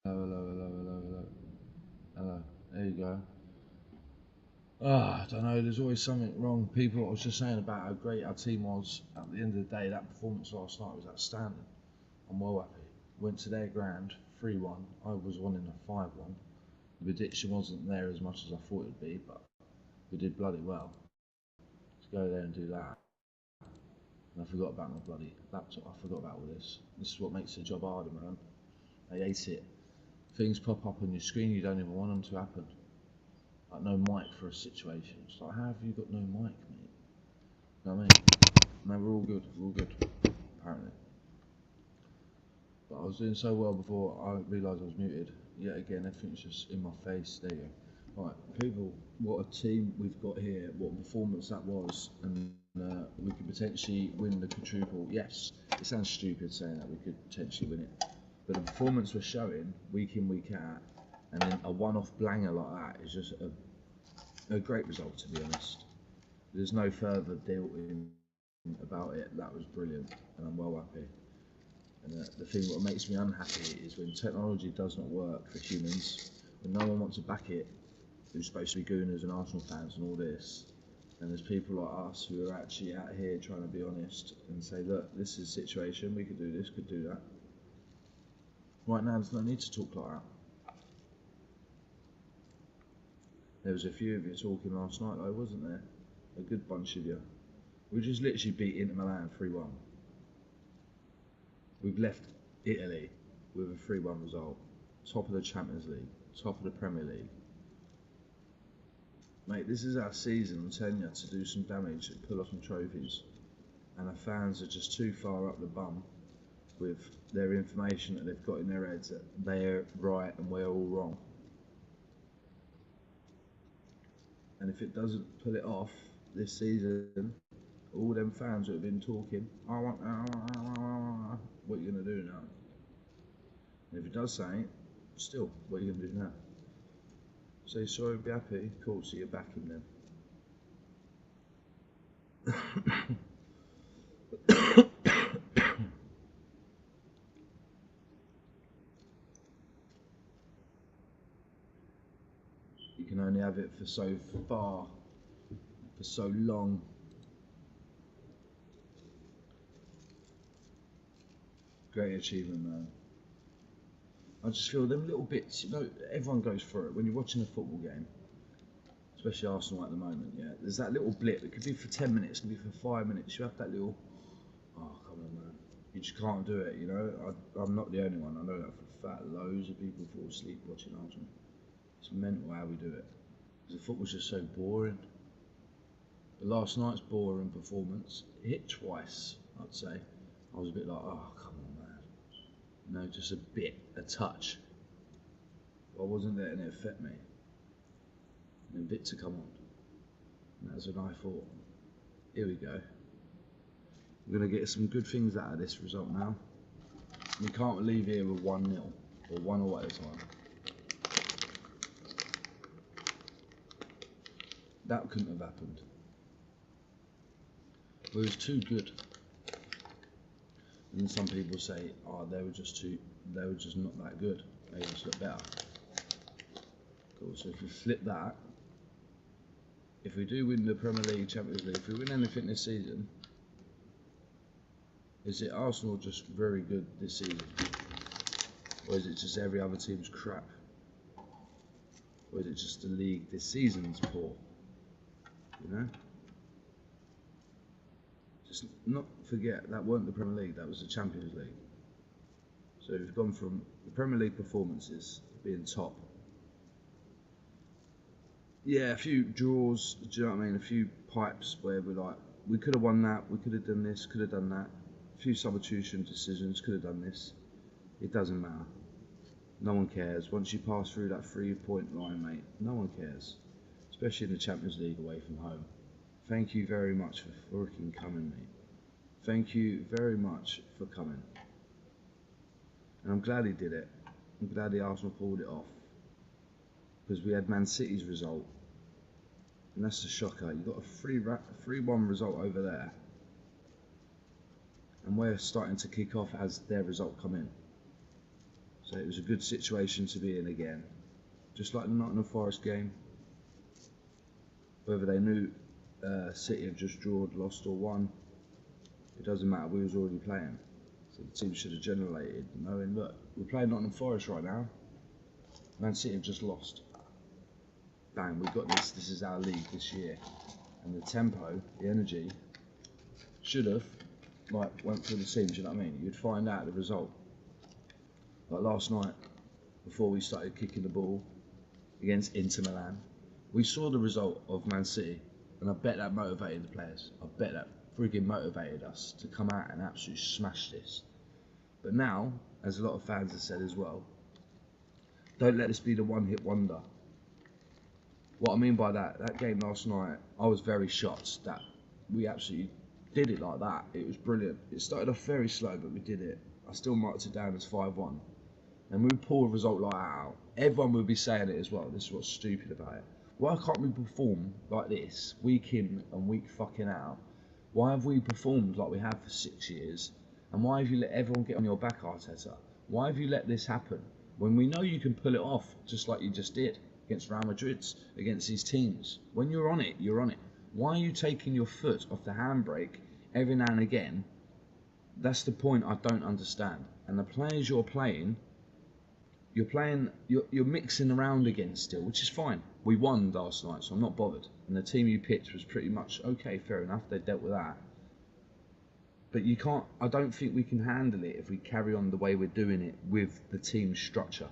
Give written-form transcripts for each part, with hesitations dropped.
Hello. Hello. There you go. I don't know. There's always something wrong. People, I was just saying about how great our team was at the end of the day. That performance last night was outstanding. I'm well happy. Went to their ground, 3-1. I was wanting a 5-1. The prediction wasn't there as much as I thought it would be, but we did bloody well. Let's go there and do that. And I forgot about my bloody laptop. I forgot about all this. This is what makes the job harder, man. I hate it. Things pop up on your screen you don't even want them to happen. Like no mic for a situation. It's like, how have you got no mic, mate? You know what I mean? No, we're all good. We're all good, apparently. But I was doing so well before I realised I was muted. Yet again, everything's just in my face. There you go. Right, people, what a team we've got here. What a performance that was. And we could potentially win the quadruple. Yes, it sounds stupid saying that we could potentially win it. But the performance we're showing week in, week out, and then a one-off blanger like that is just a great result, to be honest. There's no further dealing about it. That was brilliant, and I'm well happy. And the thing that makes me unhappy is when technology does not work for humans, when no one wants to back it, who's supposed to be gooners and Arsenal fans and all this, and there's people like us who are actually out here trying to be honest and say, look, this is a situation, we could do this, could do that. Right now, there's no need to talk like that. There was a few of you talking last night, though, wasn't there? A good bunch of you. We just literally beat Inter Milan 3-1. We've left Italy with a 3-1 result. Top of the Champions League, top of the Premier League. Mate, this is our season, I'm telling you, to do some damage and pull off some trophies. And our fans are just too far up the bum with their information that they've got in their heads that they're right and we're all wrong. And if it doesn't pull it off this season, all them fans that have been talking, what are you going to do now? And if it does something, still, what are you going to do now? Say sorry, be happy, cool, so you're back in then. You can only have it for so far, for so long. Great achievement, man. I just feel them little bits, you know, everyone goes through it when you're watching a football game, especially Arsenal at the moment. Yeah, there's that little blip. It could be for 10 minutes, it could be for 5 minutes. You have that little, oh come on, man. You just can't do it. You know, I'm not the only one. I know that for a fact. Loads of people fall asleep watching Arsenal. It's mental how we do it. Because the football's just so boring. But last night's boring performance hit twice, I'd say. I was a bit like, oh come on, man. No, just a bit, a touch. I wasn't letting it affect me. And a bit to come on. And that's when I thought, here we go. We're going to get some good things out of this result now. We can't leave here with 1-0 or 1-0 at a time. That couldn't have happened. We was too good. And some people say, oh, they were just not that good. They just look better. Cool, so if we flip that, if we do win the Premier League, Champions League, if we win anything this season, is it Arsenal just very good this season? Or is it just every other team's crap? Or is it just the league this season's poor? You know? Just not forget, that weren't the Premier League, that was the Champions League. So we've gone from the Premier League performances being top. Yeah, a few draws, do you know what I mean? A few pipes where we're like, we could have won that, we could have done this, could have done that. A few substitution decisions, could have done this. It doesn't matter. No one cares. Once you pass through that 3-point line, mate, no one cares. Especially in the Champions League away from home. Thank you very much for freaking coming, mate. Thank you very much for coming. And I'm glad he did it. I'm glad the Arsenal pulled it off. Because we had Man City's result. And that's the shocker. You got a 3-1 result over there. And we're starting to kick off as their result come in. So it was a good situation to be in again. Just like the Nottingham Forest game. Whether they knew City have just drawed, lost or won, it doesn't matter, we was already playing. So the team should have generated, knowing, look, we're playing Nottingham Forest right now. Man City have just lost. Bang, we've got this is our league this year. And the tempo, the energy, should have, like, went through the seams, you know what I mean? You'd find out the result. Like last night, before we started kicking the ball against Inter Milan, we saw the result of Man City, and I bet that motivated the players. I bet that frigging motivated us to come out and absolutely smash this. But now, as a lot of fans have said as well, don't let this be the one-hit wonder. What I mean by that game last night, I was very shocked that we absolutely did it like that. It was brilliant. It started off very slow, but we did it. I still marked it down as 5-1. And we pull a result like that out, everyone would be saying it as well. This is what's stupid about it. Why can't we perform like this, week in and week fucking out? Why have we performed like we have for 6 years? And why have you let everyone get on your back, Arteta? Why have you let this happen? When we know you can pull it off, just like you just did against Real Madrid, against these teams. When you're on it, you're on it. Why are you taking your foot off the handbrake every now and again? That's the point I don't understand. And the players you're mixing around again still, which is fine. We won last night, so I'm not bothered. And the team you picked was pretty much okay, fair enough. They dealt with that. But you can't. I don't think we can handle it if we carry on the way we're doing it with the team structure.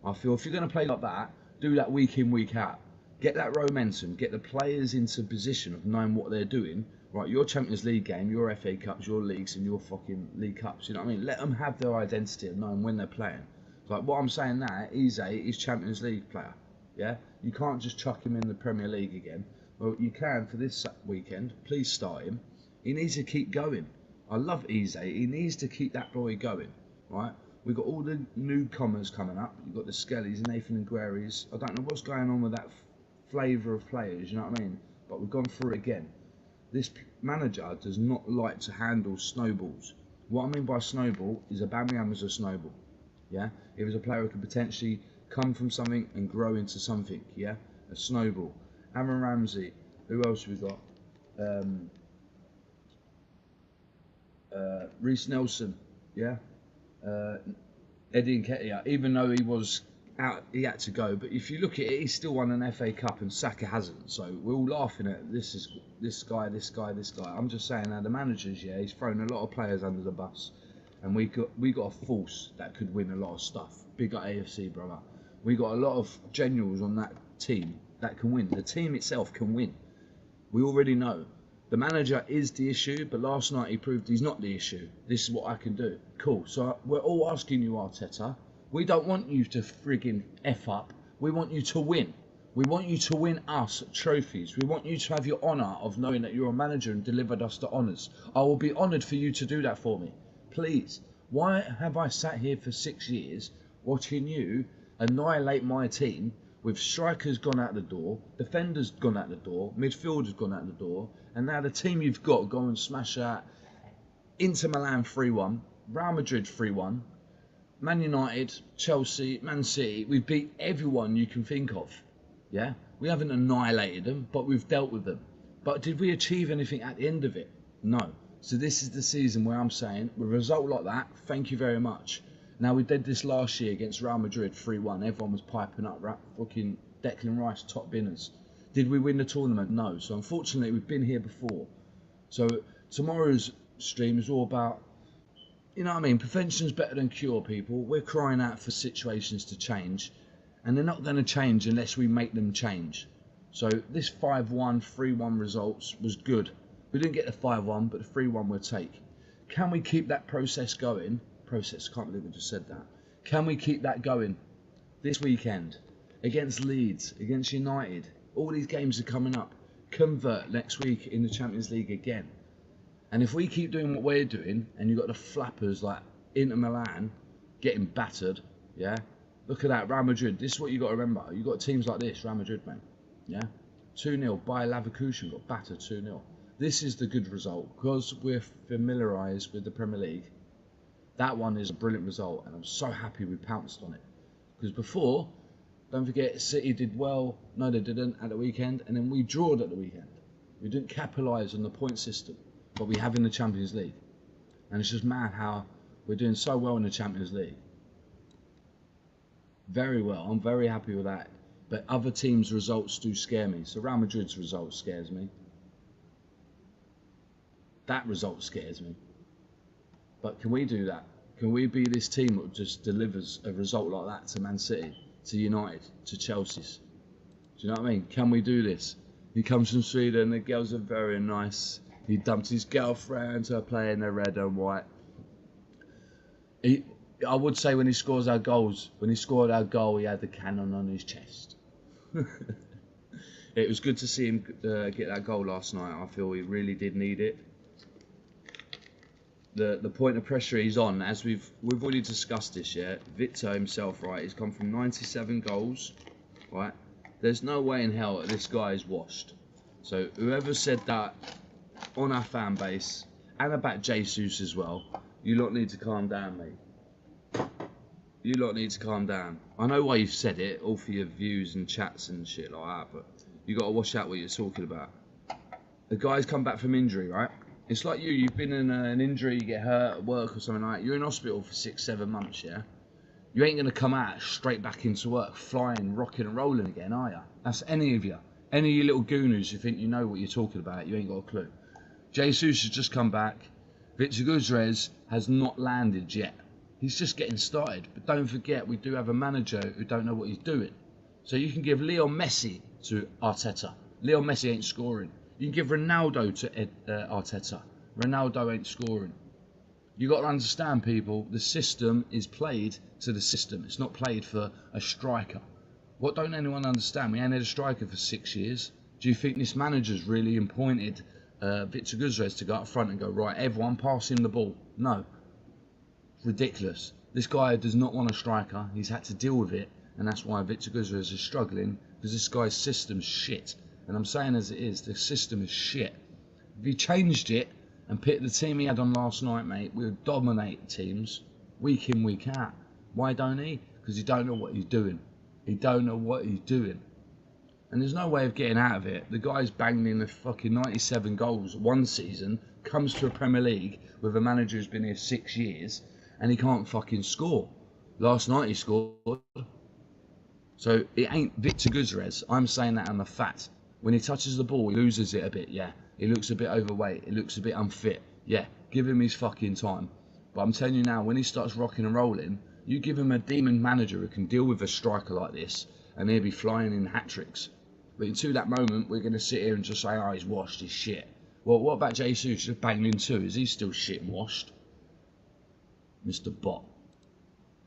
I feel if you're going to play like that, do that week in, week out. Get that momentum. Get the players into position of knowing what they're doing. Right, your Champions League game, your FA Cups, your leagues, and your fucking League Cups. You know what I mean? Let them have their identity of knowing when they're playing. Like what I'm saying now, Eze is Champions League player. Yeah, you can't just chuck him in the Premier League again. Well, you can for this weekend. Please start him. He needs to keep going. I love Eze. He needs to keep that boy going. Right? We've got all the newcomers coming up. You've got the Skellys, Nathan and Guerries. I don't know what's going on with that flavour of players. You know what I mean? But we've gone through it again. This manager does not like to handle snowballs. What I mean by snowball is Aubameyang was a snowball. Yeah, he was a player who could potentially come from something and grow into something. Yeah, a snowball. Aaron Ramsey. Who else have we got? Reece Nelson. Yeah. Eddie Nketiah. Even though he was out, he had to go. But if you look at it, he still won an FA Cup and Saka hasn't. So we're all laughing at this guy. I'm just saying now the managers, yeah, he's thrown a lot of players under the bus. And we got a force that could win a lot of stuff. Big up AFC, brother. We got a lot of generals on that team that can win. The team itself can win. We already know. The manager is the issue, but last night he proved he's not the issue. This is what I can do. Cool. So we're all asking you, Arteta. We don't want you to friggin' F up. We want you to win. We want you to win us trophies. We want you to have your honour of knowing that you're a manager and delivered us the honours. I will be honoured for you to do that for me. Please, why have I sat here for 6 years watching you annihilate my team with strikers gone out the door, defenders gone out the door, midfielders gone out the door, and now the team you've got go and smash out Inter Milan 3-1, Real Madrid 3-1, Man United, Chelsea, Man City. We've beat everyone you can think of. Yeah, we haven't annihilated them, but we've dealt with them. But did we achieve anything at the end of it? No. So this is the season where I'm saying, with a result like that, thank you very much. Now we did this last year against Real Madrid 3-1. Everyone was piping up, fucking Declan Rice, top binners. Did we win the tournament? No. So unfortunately, we've been here before. So tomorrow's stream is all about, you know what I mean, prevention's better than cure, people. We're crying out for situations to change, and they're not going to change unless we make them change. So this 5-1, 3-1 results was good. We didn't get the 5-1, but the 3-1 we'll take. Can we keep that process going? Can't believe I just said that. Can we keep that going this weekend against Leeds, against United? All these games are coming up. Convert next week in the Champions League again. And if we keep doing what we're doing, and you've got the flappers like Inter Milan getting battered, yeah? Look at that, Real Madrid. This is what you got to remember. You've got teams like this, Real Madrid, man. Yeah? 2-0, Bayer Leverkusen got battered 2-0. This is the good result, because we're familiarised with the Premier League. That one is a brilliant result, and I'm so happy we pounced on it. Because before, don't forget, City did well. No, they didn't at the weekend, and then we drawed at the weekend. We didn't capitalise on the point system, but we have in the Champions League. And it's just mad how we're doing so well in the Champions League. Very well. I'm very happy with that. But other teams' results do scare me. So Real Madrid's result scares me. That result scares me. But can we do that? Can we be this team that just delivers a result like that to Man City, to United, to Chelsea's? Do you know what I mean? Can we do this? He comes from Sweden, the girls are very nice. He dumped his girlfriend to play in the red and white. I would say when he scores our goals, when he scored our goal, he had the cannon on his chest. It was good to see him get that goal last night. I feel he really did need it. The point of pressure he's on, as we've already discussed this, yeah. Victor himself, right? He's come from 97 goals, right? There's no way in hell that this guy is washed. So whoever said that on our fan base and about Jesus as well, you lot need to calm down, mate. You lot need to calm down. I know why you've said it, all for your views and chats and shit like that, but you got to watch out what you're talking about. The guy's come back from injury, right? It's like you've been in an injury, you get hurt at work or something like that. You're in hospital for 6-7 months, yeah? You ain't going to come out straight back into work, flying, rocking and rolling again, are you? That's any of you. Any of you little gooners who think you know what you're talking about, you ain't got a clue. Jesus has just come back. Victor Guzres has not landed yet. He's just getting started. But don't forget, we do have a manager who don't know what he's doing. So you can give Leo Messi to Arteta. Leo Messi ain't scoring. You can give Ronaldo to Arteta. Ronaldo ain't scoring. You got to understand, people, the system is played to the system. It's not played for a striker. What don't anyone understand? We ain't had a striker for 6 years. Do you think this manager's really appointed Victor Guzres to go up front and go, right, everyone pass him the ball? No. It's ridiculous. This guy does not want a striker. He's had to deal with it, and that's why Victor Guzres is struggling, because this guy's system's shit. And I'm saying as it is, the system is shit. If he changed it and picked the team he had on last night, mate, we would dominate teams week in, week out. Why don't he? Because he don't know what he's doing. He don't know what he's doing. And there's no way of getting out of it. The guy's banged in the fucking 97 goals one season, comes to a Premier League with a manager who's been here 6 years, and he can't fucking score. Last night he scored. So it ain't Victor Guzres. I'm saying that on the fact. When he touches the ball, he loses it a bit, yeah. He looks a bit overweight. He looks a bit unfit. Yeah, give him his fucking time. But I'm telling you now, when he starts rocking and rolling, you give him a demon manager who can deal with a striker like this, and he'll be flying in hat-tricks. But until that moment, we're going to sit here and just say, oh, he's washed, he's shit. Well, what about Jesus? Just banged in too. Is he still shit and washed? Mr. Bot.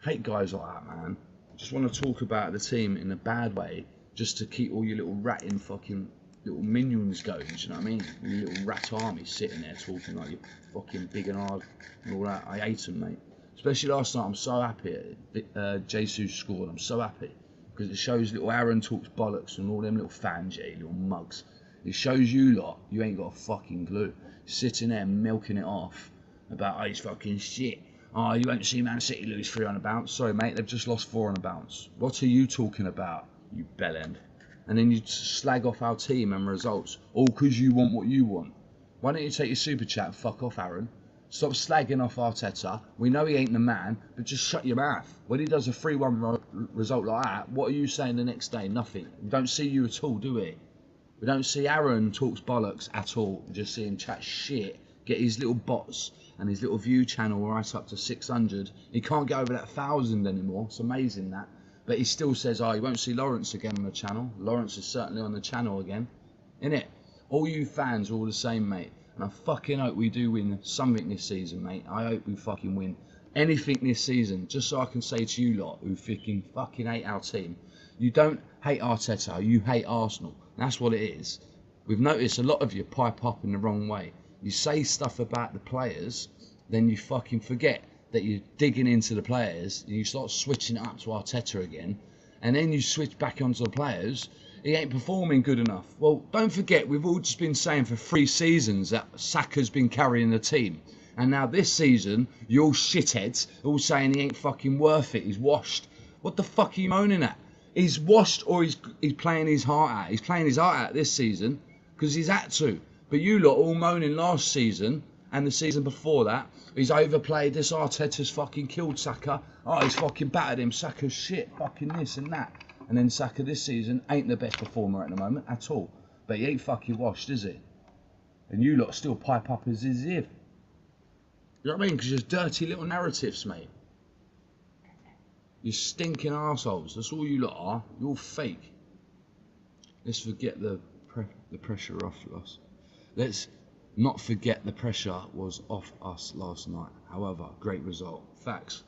Hate guys like that, man. Just want to talk about the team in a bad way, just to keep all your little ratting fucking little minions going, do you know what I mean? Your little rat army sitting there talking like you're fucking big and hard and all that. I hate them, mate. Especially last night, I'm so happy Jesus scored. I'm so happy because it shows little Aaron talks bollocks and all them little fans, yeah, little mugs. It shows you lot, you ain't got a fucking clue. Sitting there milking it off about, oh, he's fucking shit. Oh, you won't see Man City lose 3 on a bounce. Sorry, mate, they've just lost 4 on a bounce. What are you talking about, you bellend? And then you slag off our team and results, all because you want what you want. Why don't you take your super chat and fuck off, Aaron? Stop slagging off Arteta. We know he ain't the man, but just shut your mouth. When he does a 3-1 result like that, what are you saying the next day? Nothing. We don't see you at all, do we? We don't see Aaron talks bollocks at all. We just see him chat shit, get his little bots and his little view channel right up to 600. He can't get over that 1,000 anymore. It's amazing that. But he still says, oh, you won't see Lawrence again on the channel. Lawrence is certainly on the channel again. Innit? All you fans are all the same, mate. And I fucking hope we do win something this season, mate. I hope we fucking win anything this season. Just so I can say to you lot who fucking hate our team. You don't hate Arteta, you hate Arsenal. That's what it is. We've noticed a lot of you pipe up in the wrong way. You say stuff about the players, then you fucking forget that you're digging into the players, and you start switching it up to Arteta again, and then you switch back onto the players. He ain't performing good enough. Well, don't forget, we've all just been saying for 3 seasons that Saka's been carrying the team, And now this season, you all shitheads all saying he ain't fucking worth it. He's washed. What the fuck are you moaning at? He's washed, or he's playing his heart out. He's playing his heart out this season because he's had to. But you lot all moaning last season and the season before that. He's overplayed. This Arteta's fucking killed Saka. Oh, he's fucking battered him. Saka's shit. Fucking this and that. And then Saka this season ain't the best performer at the moment at all. But he ain't fucking washed, is he? And you lot still pipe up as if. You know what I mean? Because you're dirty little narratives, mate. You stinking arseholes. That's all you lot are. You're all fake. Let's forget the pressure off us. Let's not forget the pressure was off us last night. However, great result. Facts.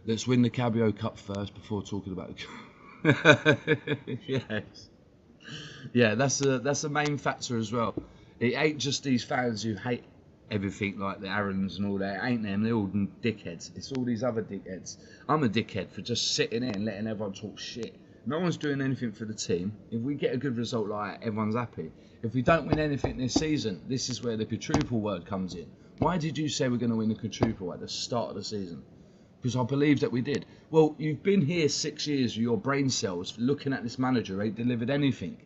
Let's win the Cabio Cup first before talking about the yes. Yeah, that's a main factor as well. It ain't just these fans who hate everything like the Aarons and all that. It ain't them, they're all dickheads. It's all these other dickheads. I'm a dickhead for just sitting here and letting everyone talk shit. No one's doing anything for the team. If we get a good result like that, everyone's happy. If we don't win anything this season, this is where the quadruple word comes in. Why did you say we're going to win the quadruple at the start of the season? Because I believe that we did. Well, you've been here 6 years with your brain cells looking at this manager who ain't delivered anything.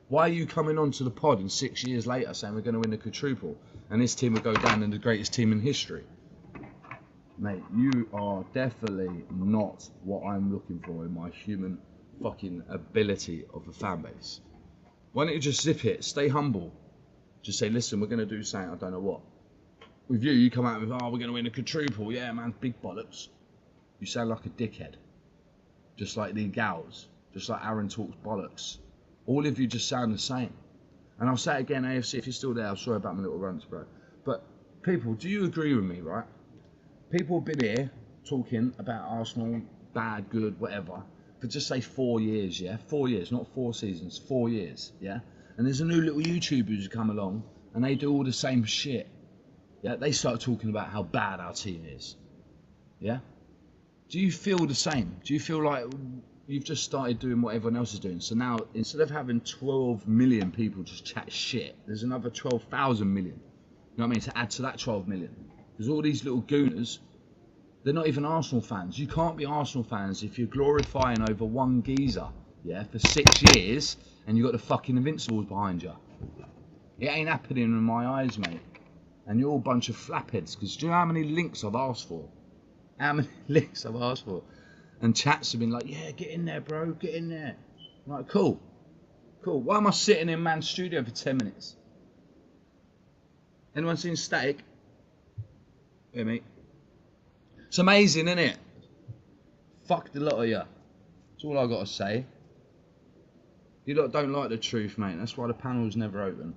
Why are you coming onto the pod and 6 years later saying we're going to win the quadruple and this team will go down in the greatest team in history? Mate, you are definitely not what I'm looking for in my human fucking ability of a fan base. Why don't you just zip it? Stay humble. Just say, listen, we're going to do something, I don't know what. With you come out with, oh, we're going to win a quadruple. Yeah, man, big bollocks. You sound like a dickhead. Just like the gals. Just like Aaron talks bollocks. All of you just sound the same. And I'll say it again, AFC, if you're still there, I'm sorry about my little runs, bro. But people, do you agree with me, right? People have been here talking about Arsenal, bad, good, whatever, for just say 4 years, yeah? 4 years, not 4 seasons, 4 years, yeah? And there's a new little YouTuber who's come along and they do all the same shit. Yeah, they start talking about how bad our team is. Yeah? Do you feel the same? Do you feel like you've just started doing what everyone else is doing? So now, instead of having 12 million people just chat shit, there's another 12,000 million. You know what I mean? To add to that 12 million. Because all these little gooners, they're not even Arsenal fans. You can't be Arsenal fans if you're glorifying over one geezer, yeah, for 6 years, and you've got the fucking Invincibles behind you. It ain't happening in my eyes, mate. And you're all a bunch of flapheads, because do you know how many links I've asked for? How many links I've asked for? And chats have been like, yeah, get in there, bro, get in there. I'm like, cool. Cool. Why am I sitting in man's studio for 10 minutes? Anyone seen Static? Yeah, mate. It's amazing, isn't it? Fuck the lot of you. That's all I got to say. You lot don't like the truth, mate. That's why the panel's never open.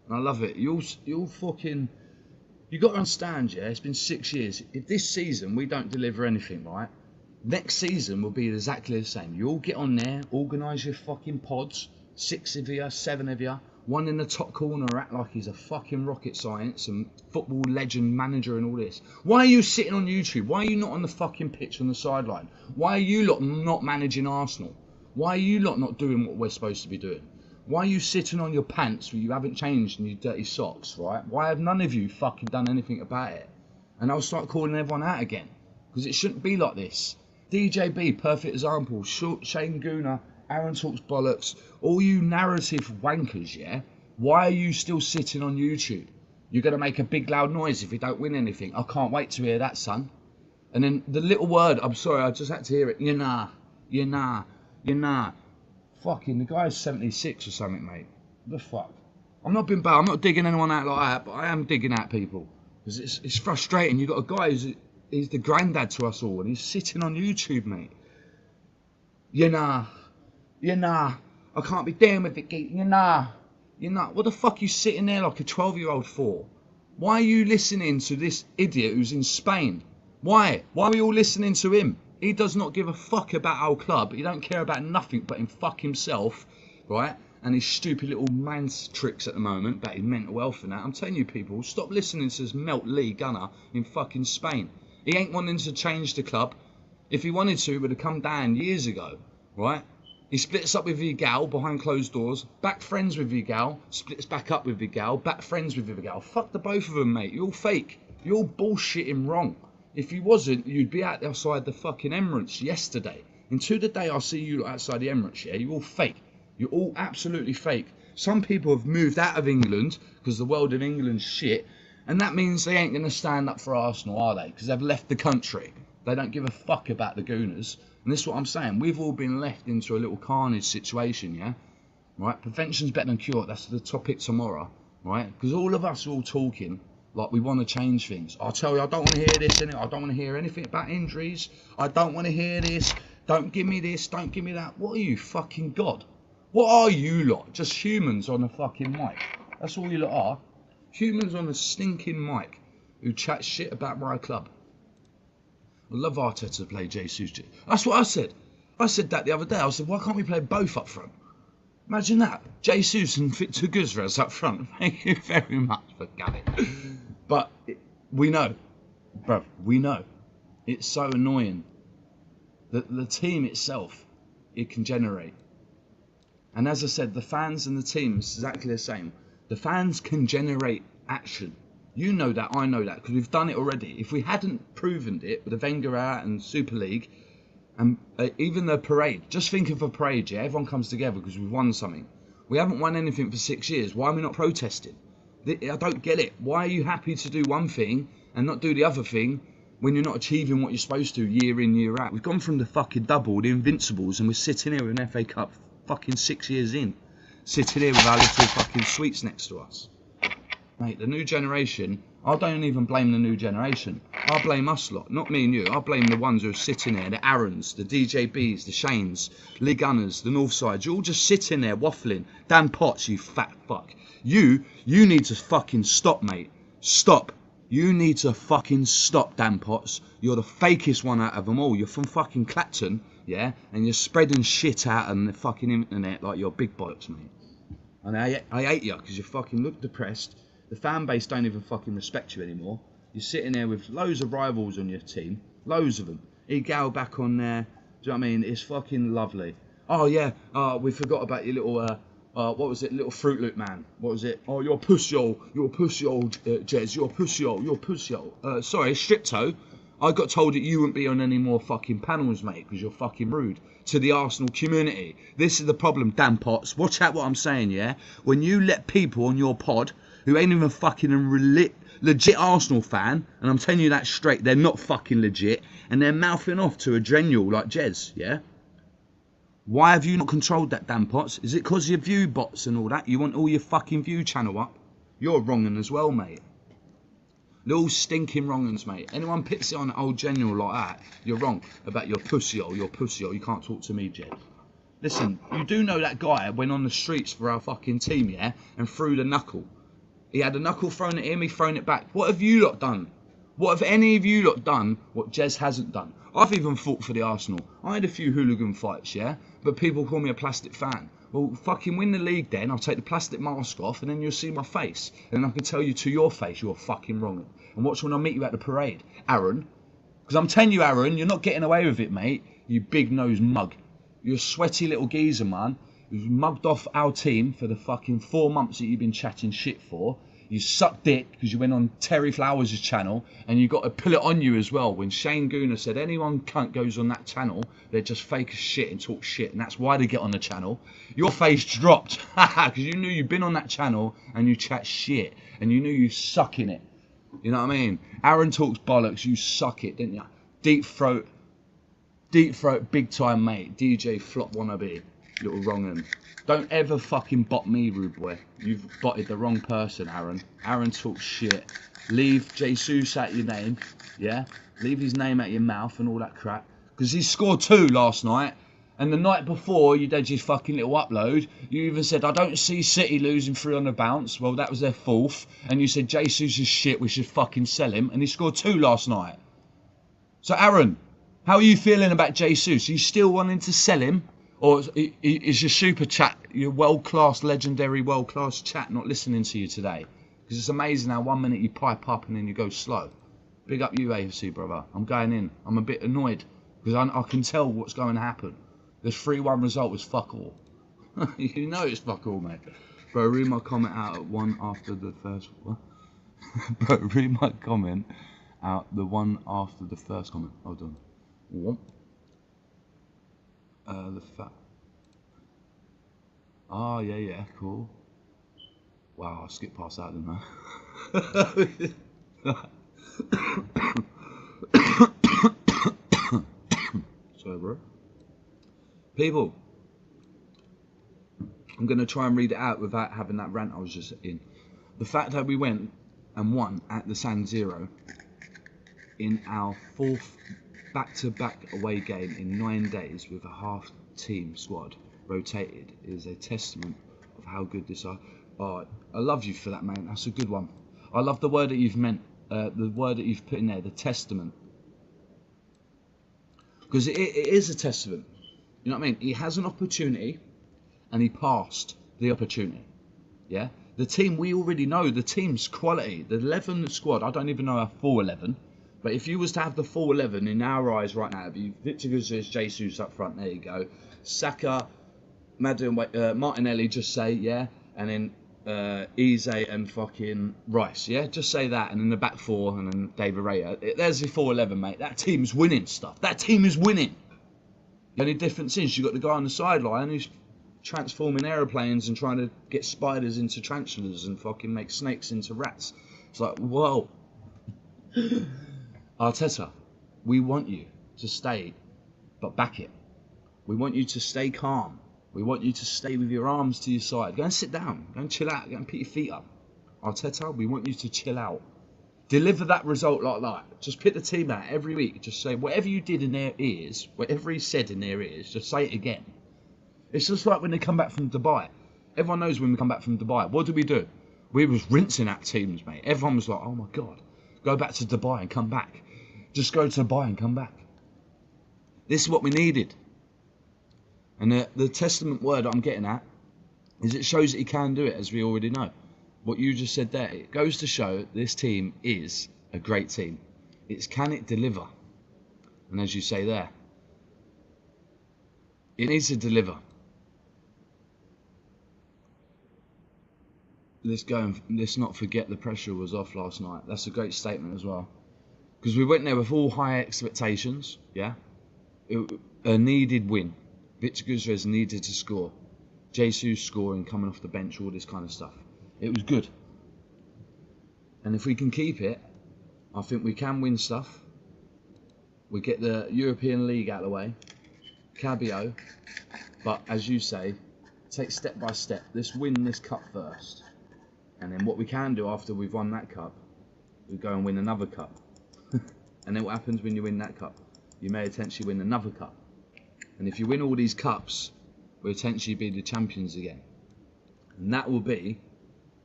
And I love it. You all fucking... You got to understand, yeah, it's been 6 years. If this season we don't deliver anything, right, next season will be exactly the same. You all get on there, organise your fucking pods, 6 of you, 7 of you, one in the top corner act like he's a fucking rocket science and football legend manager and all this. Why are you sitting on YouTube? Why are you not on the fucking pitch on the sideline? Why are you lot not managing Arsenal? Why are you lot not doing what we're supposed to be doing? Why are you sitting on your pants where you haven't changed in your dirty socks, right? Why have none of you fucking done anything about it? And I'll start calling everyone out again. Because it shouldn't be like this. DJB, perfect example. Shane Gooner, Aaron talks bollocks. All you narrative wankers, yeah? Why are you still sitting on YouTube? You're going to make a big loud noise if you don't win anything. I can't wait to hear that, son. And then the little word, I'm sorry, I just had to hear it. You nah. Fucking, the guy's 76 or something, mate. What the fuck? I'm not being bad, I'm not digging anyone out like that, but I am digging out people. Because it's frustrating. You've got a guy he's the granddad to us all, and he's sitting on YouTube, mate. You nah. I can't be down with it, geek. You nah. What the fuck are you sitting there like a 12-year-old for? Why are you listening to this idiot who's in Spain? Why? Why are we all listening to him? He does not give a fuck about our club. He don't care about nothing but him fuck himself, right? And his stupid little man's tricks at the moment about his mental health and that. I'm telling you, people, stop listening to this Melt Lee Gunner in fucking Spain. He ain't wanting to change the club. If he wanted to, he would have come down years ago, right? He splits up with Vigal behind closed doors, back friends with Vigal, splits back up with Vigal, back friends with Vigal. Fuck the both of them, mate. You're all fake. You're all bullshitting wrong. If you wasn't, you'd be outside the fucking Emirates yesterday. Until the day I see you outside the Emirates, yeah, you're all fake. You're all absolutely fake. Some people have moved out of England because the world of England's shit, and that means they ain't going to stand up for Arsenal, are they? Because they've left the country. They don't give a fuck about the Gooners. And this is what I'm saying. We've all been left into a little carnage situation, yeah? Right? Prevention's better than cure. That's the topic tomorrow, right? Because all of us are all talking like we want to change things. I tell you, I don't want to hear this. I don't want to hear anything about injuries. I don't want to hear this. Don't give me this. Don't give me that. What are you, fucking God? What are you lot? Just humans on a fucking mic. That's all you lot are. Humans on a stinking mic who chat shit about my club. I love Arteta to play Jesus. That's what I said. I said that the other day. I said, why can't we play both up front? Imagine that. Jesus and Victor Guzres up front. Thank you very much for coming. But we know, bruv, we know. It's so annoying that the team itself, it can generate. And as I said, the fans and the team is exactly the same. The fans can generate action. You know that, I know that, because we've done it already. If we hadn't proven it with the Wenger out and Super League, and even the parade, just think of a parade, yeah? Everyone comes together because we've won something. We haven't won anything for 6 years. Why are we not protesting? I don't get it. Why are you happy to do one thing and not do the other thing when you're not achieving what you're supposed to year in, year out? We've gone from the fucking double, the Invincibles, and we're sitting here with an FA Cup fucking 6 years in. Sitting here with our little fucking sweets next to us. Mate, the new generation, I don't even blame the new generation. I blame us lot, not me and you. I blame the ones who are sitting there, the Aarons, the DJBs, the Shanes, Lee Gunners, the Northsides. You're all just sitting there waffling. Dan Potts, you fat fuck. You need to fucking stop, mate. Stop. You need to fucking stop, Dan Potts. You're the fakest one out of them all. You're from fucking Clapton, yeah? And you're spreading shit out on the fucking internet like you're big bollocks, mate. And I hate you because you fucking look depressed. The fan base don't even fucking respect you anymore. You're sitting there with loads of rivals on your team. Loads of them. Egal back on there. Do you know what I mean? It's fucking lovely. Oh, yeah. We forgot about your little, what was it? Little Fruit Loop man. What was it? Oh, you're a pussy hole. You're a pussy hole, Jez. You're a pussy hole. You're a pussy hole. Sorry, Stripto. I got told that you wouldn't be on any more fucking panels, mate, because you're fucking rude to the Arsenal community. This is the problem, Dan Potts. Watch out what I'm saying, yeah? When you let people on your pod who ain't even fucking a legit Arsenal fan, and I'm telling you that straight, they're not fucking legit, and they're mouthing off to a general like Jez, yeah? Why have you not controlled that, Dan Potts? Is it because your view bots and all that? You want all your fucking view channel up? You're wrong un as well, mate. Little stinking wrong uns, mate. Anyone picks it on an old general like that, you're wrong about your pussy hole, your pussy hole. You can't talk to me, Jed. Listen, you do know that guy went on the streets for our fucking team, yeah? And threw the knuckle. He had a knuckle thrown at him, he thrown it back. What have you lot done? What have any of you lot done what Jez hasn't done? I've even fought for the Arsenal. I had a few hooligan fights, yeah? But people call me a plastic fan. Well, fucking win the league then. I'll take the plastic mask off and then you'll see my face. And then I can tell you to your face you're fucking wrong. And watch when I meet you at the parade. Aaron. Because I'm telling you, Aaron, you're not getting away with it, mate. You big-nosed mug. You're a sweaty little geezer, man. Who's mugged off our team for the fucking 4 months that you've been chatting shit for. You suck dick because you went on Terry Flowers' channel and you got to pull it on you as well. When Shane Gooner said anyone cunt goes on that channel, they're just fake as shit and talk shit, and that's why they get on the channel. Your face dropped because you knew you'd been on that channel and you chat shit and you knew you suck in it. You know what I mean? Aaron talks bollocks, you suck it, didn't you? Deep throat, big time mate. DJ Flop wannabe. Little wrong un. Don't ever fucking bot me, rude boy. You've botted the wrong person, Aaron. Aaron talks shit. Leave Jesus out your name, yeah? Leave his name out your mouth and all that crap. Because he scored 2 last night. And the night before you did your fucking little upload, you even said, I don't see City losing 3 on the bounce. Well, that was their 4th. And you said, Jesus is shit, we should fucking sell him. And he scored 2 last night. So, Aaron, how are you feeling about Jesus? Are you still wanting to sell him? Or is your super chat, your world-class, legendary world-class chat not listening to you today? Because it's amazing how 1 minute you pipe up and then you go slow. Big up you, AFC, brother. I'm going in. I'm a bit annoyed because I can tell what's going to happen. This 3-1 result was fuck all. You know it's fuck all, mate. Bro, read my comment out at one after the first one. Bro, read my comment out the one after the first comment. Hold on. What? The fact. Oh, yeah, cool. Wow, I skipped past that, didn't I? Sorry, bro. People, I'm going to try and read it out without having that rant I was just in. The fact that we went and won at the San Siro in our 4th back-to-back away game in 9 days with a half-team squad rotated is a testament of how good this are. Oh, I love you for that, man. That's a good one. I love the word that you've the word that you've put in there, the testament. Because it is a testament. You know what I mean? He has an opportunity and he passed the opportunity. Yeah? The team, we already know the team's quality. The 11 squad, I don't even know our full 11. But if you was to have the full 11 in our eyes right now, it'd be Victor Guzes, Jesus up front, there you go. Saka, Martinelli, just say, yeah. And then Eze and fucking Rice, yeah? Just say that. And then the back 4 and then David Raya. There's the full 11, mate. That team's winning stuff. That team is winning. The only difference is you got the guy on the sideline who's transforming aeroplanes and trying to get spiders into tarantulas and fucking make snakes into rats. It's like, whoa. Arteta, we want you to stay, but back it. We want you to stay calm. We want you to stay with your arms to your side. Go and sit down. Go and chill out. Go and put your feet up. Arteta, we want you to chill out. Deliver that result like that. Just pick the team out every week. Just say whatever you did in their ears, whatever he said in their ears, just say it again. It's just like when they come back from Dubai. Everyone knows when we come back from Dubai. What do? We was rinsing out teams, mate. Everyone was like, oh my God, go back to Dubai and come back. Just go to Dubai and come back. This is what we needed. And the testament word I'm getting at is it shows that he can do it, as we already know. What you just said there, it goes to show this team is a great team. It's can it deliver? And as you say there, it needs to deliver. Let's not forget the pressure was off last night. That's a great statement as well. Because we went there with all high expectations, yeah? A needed win. Victor Guzes needed to score. Jesus scoring, coming off the bench, all this kind of stuff. It was good. And if we can keep it, I think we can win stuff. We get the European League out of the way. Cabio. But as you say, take step by step. Let's win this cup first. And then what we can do after we've won that cup, we go and win another cup. And then what happens when you win that cup? You may potentially win another cup. And if you win all these cups, we'll potentially be the champions again. And that will be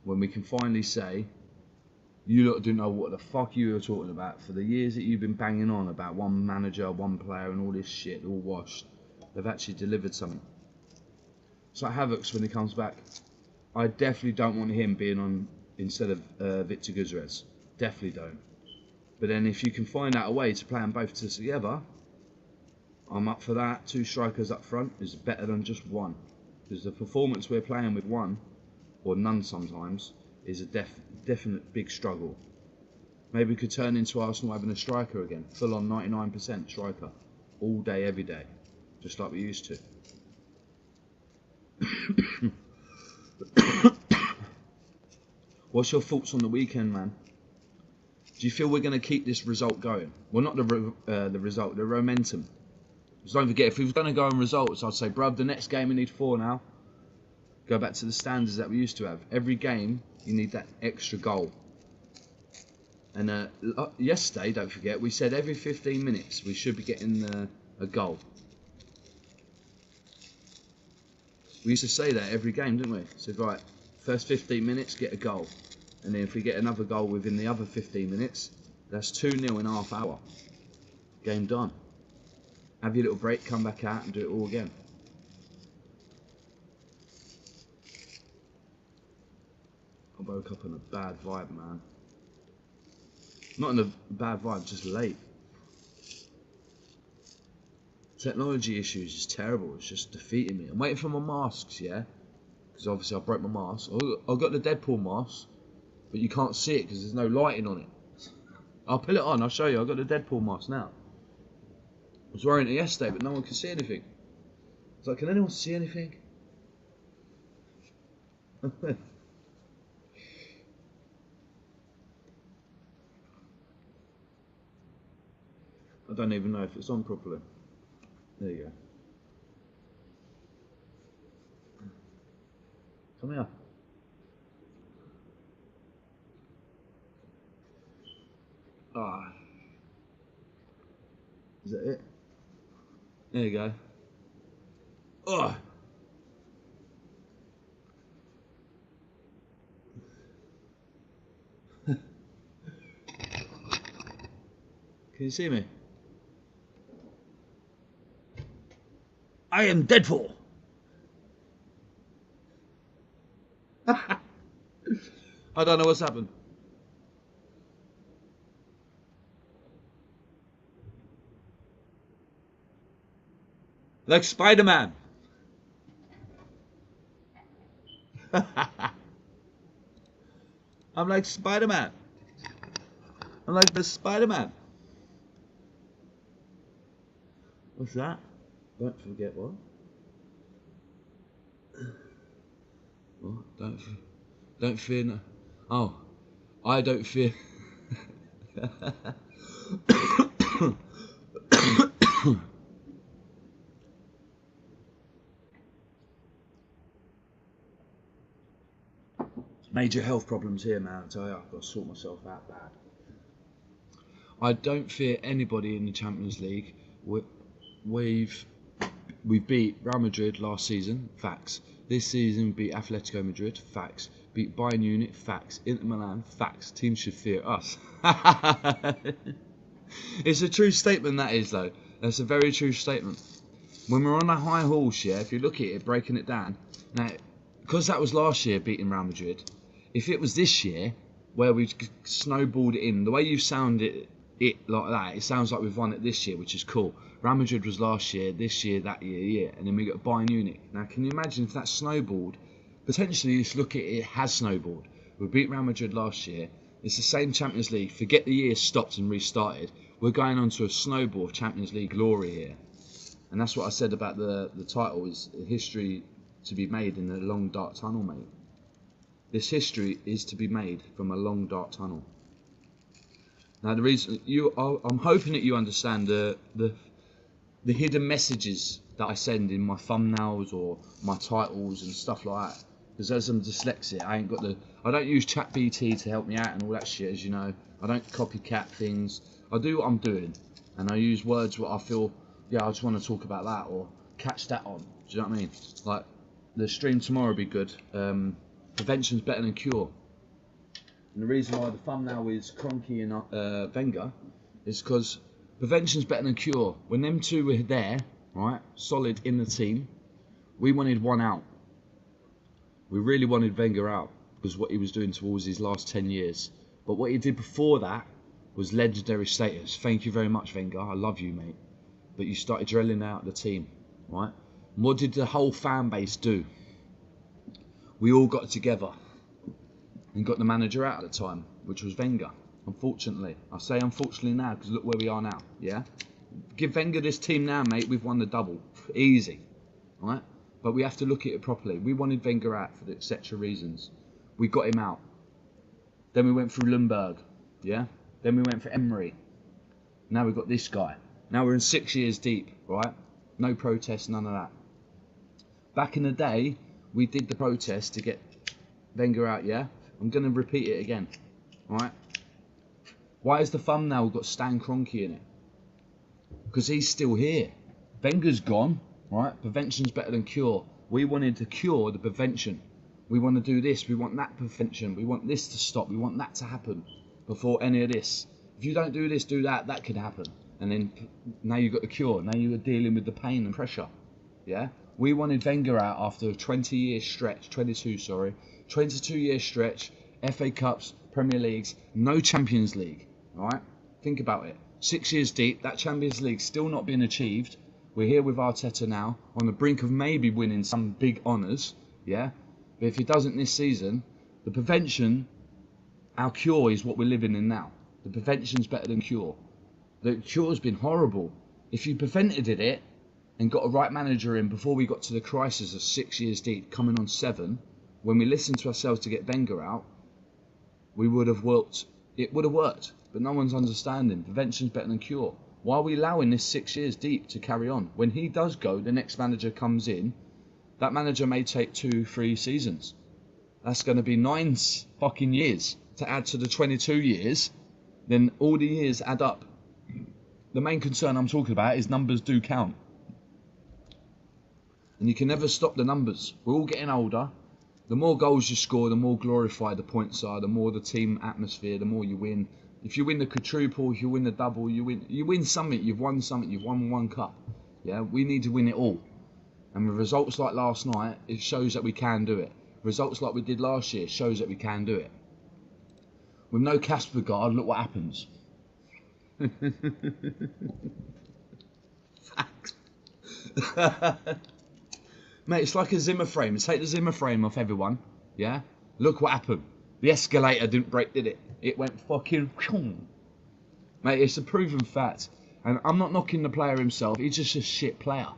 when we can finally say, you lot don't know what the fuck you were talking about. For the years that you've been banging on about one manager, one player and all this shit, all washed, they've actually delivered something. It's like Havertz when he comes back. I definitely don't want him being on instead of Victor Guzes. Definitely don't. But then if you can find out a way to play them both together, I'm up for that. 2 strikers up front is better than just one. Because the performance we're playing with one, or none sometimes, is a definite big struggle. Maybe we could turn into Arsenal having a striker again. Full on 99% striker. All day, every day. Just like we used to. What's your thoughts on the weekend, man? Do you feel we're going to keep this result going? Well, not the result, the momentum. Because don't forget, if we were going to go on results, I'd say, bruv, the next game we need 4 now. Go back to the standards that we used to have. Every game, you need that extra goal. And yesterday, don't forget, we said every 15 minutes we should be getting a goal. We used to say that every game, didn't we? Said, right, first 15 minutes, get a goal. And then if we get another goal within the other 15 minutes, that's 2-0 in half hour. Game done. Have your little break, come back out and do it all again. I woke up in a bad vibe, man. Not in a bad vibe, just late. Technology issues is terrible. It's just defeating me. I'm waiting for my masks, yeah? Because obviously I broke my mask. I've got the Deadpool mask, but you can't see it because there's no lighting on it. I'll put it on, I'll show you. I've got the Deadpool mask now. I was wearing it yesterday, but no one could see anything. It's like, can anyone see anything? I don't even know if it's on properly. There you go. Come here. Ah. Is that it? There you go. Oh. Can you see me? I am Deadpool. I don't know what's happened. Like Spider-Man. I'm like Spider-Man. I'm like the Spider-Man. What's that? Don't forget what? What? Don't fear no. Oh, I don't fear. Major health problems here, man. I tell you, I've got to sort myself out bad. I don't fear anybody in the Champions League. We've beat Real Madrid last season, facts. This season we beat Atletico Madrid, facts. Beat Bayern Munich, facts. Inter Milan, facts. Teams should fear us. It's a true statement, that is, though. That's a very true statement. When we're on a high horse, yeah, if you look at it, breaking it down, now, because that was last year beating Real Madrid, if it was this year, where we snowballed it in, the way you sound it like that, it sounds like we've won it this year, which is cool. Real Madrid was last year, this year, that year, yeah, and then we got Bayern Munich. Now, can you imagine if that snowballed? Potentially, let's look at it, has snowballed. We beat Real Madrid last year. It's the same Champions League. Forget the year stopped and restarted. We're going on to a snowball of Champions League glory here. And that's what I said about the title, is history to be made in a long, dark tunnel, mate. This history is to be made from a long, dark tunnel. Now, the reason I'm hoping that you understand the hidden messages that I send in my thumbnails or my titles and stuff like that. Because as I'm dyslexic, I don't use ChatGPT to help me out and all that shit, as you know. I don't copycat things. I do what I'm doing, and I use words what I feel, yeah, I just want to talk about that or catch that on. Do you know what I mean? Like, the stream tomorrow will be good. Prevention's better than cure. And the reason why the thumbnail is Kroenke and Wenger is because prevention's better than cure. When them two were there, right, solid in the team, we wanted one out. We really wanted Wenger out because what he was doing towards his last 10 years. But what he did before that was legendary status. Thank you very much, Wenger. I love you, mate. But you started drilling out the team, right? And what did the whole fan base do? We all got together and got the manager out at the time, which was Wenger. Unfortunately. I say unfortunately now because look where we are now, yeah? Give Wenger this team now, mate. We've won the double. Easy, right? But we have to look at it properly. We wanted Wenger out for the etc. reasons. We got him out. Then we went through Lundberg, yeah? Then we went for Emery. Now we've got this guy. Now we're in 6 years deep, right? No protest, none of that. Back in the day, we did the protest to get Wenger out, yeah? I'm going to repeat it again, right? Why has the thumbnail got Stan Kroenke in it? Because he's still here. Wenger's gone, right? Prevention's better than cure. We wanted to cure the prevention. We want to do this, we want that prevention, we want this to stop, we want that to happen before any of this. If you don't do this, do that, that could happen. And then now you've got the cure. Now you're dealing with the pain and pressure. Yeah? We wanted Wenger out after a 22-year stretch, FA Cups, Premier Leagues, no Champions League. Alright? Think about it. 6 years deep, that Champions League still not being achieved. We're here with Arteta now, on the brink of maybe winning some big honours, yeah? But if he doesn't this season, the prevention, our cure is what we're living in now. The prevention's better than cure. The cure's been horrible. If you prevented it and got a right manager in before we got to the crisis of 6 years deep, coming on 7, when we listened to ourselves to get Wenger out, we would have worked. It would have worked, but no one's understanding. Prevention's better than cure. Why are we allowing this 6 years deep to carry on? When he does go, the next manager comes in, that manager may take 2-3 seasons. That's going to be 9 fucking years to add to the 22 years. Then all the years add up. The main concern I'm talking about is numbers do count. And you can never stop the numbers. We're all getting older. The more goals you score, the more glorified the points are, the more the team atmosphere, the more you win. If you win the quadruple, if you win the double, you win something, you've won something, you've won one cup. Yeah, we need to win it all. And with results like last night, it shows that we can do it. Results like we did last year shows that we can do it. With no Kaspergaard, look what happens. Facts. Mate, it's like a Zimmer frame. Take the Zimmer frame off everyone, yeah? Look what happened. The escalator didn't break, did it? It went fucking... Mate, it's a proven fact. And I'm not knocking the player himself. He's just a shit player.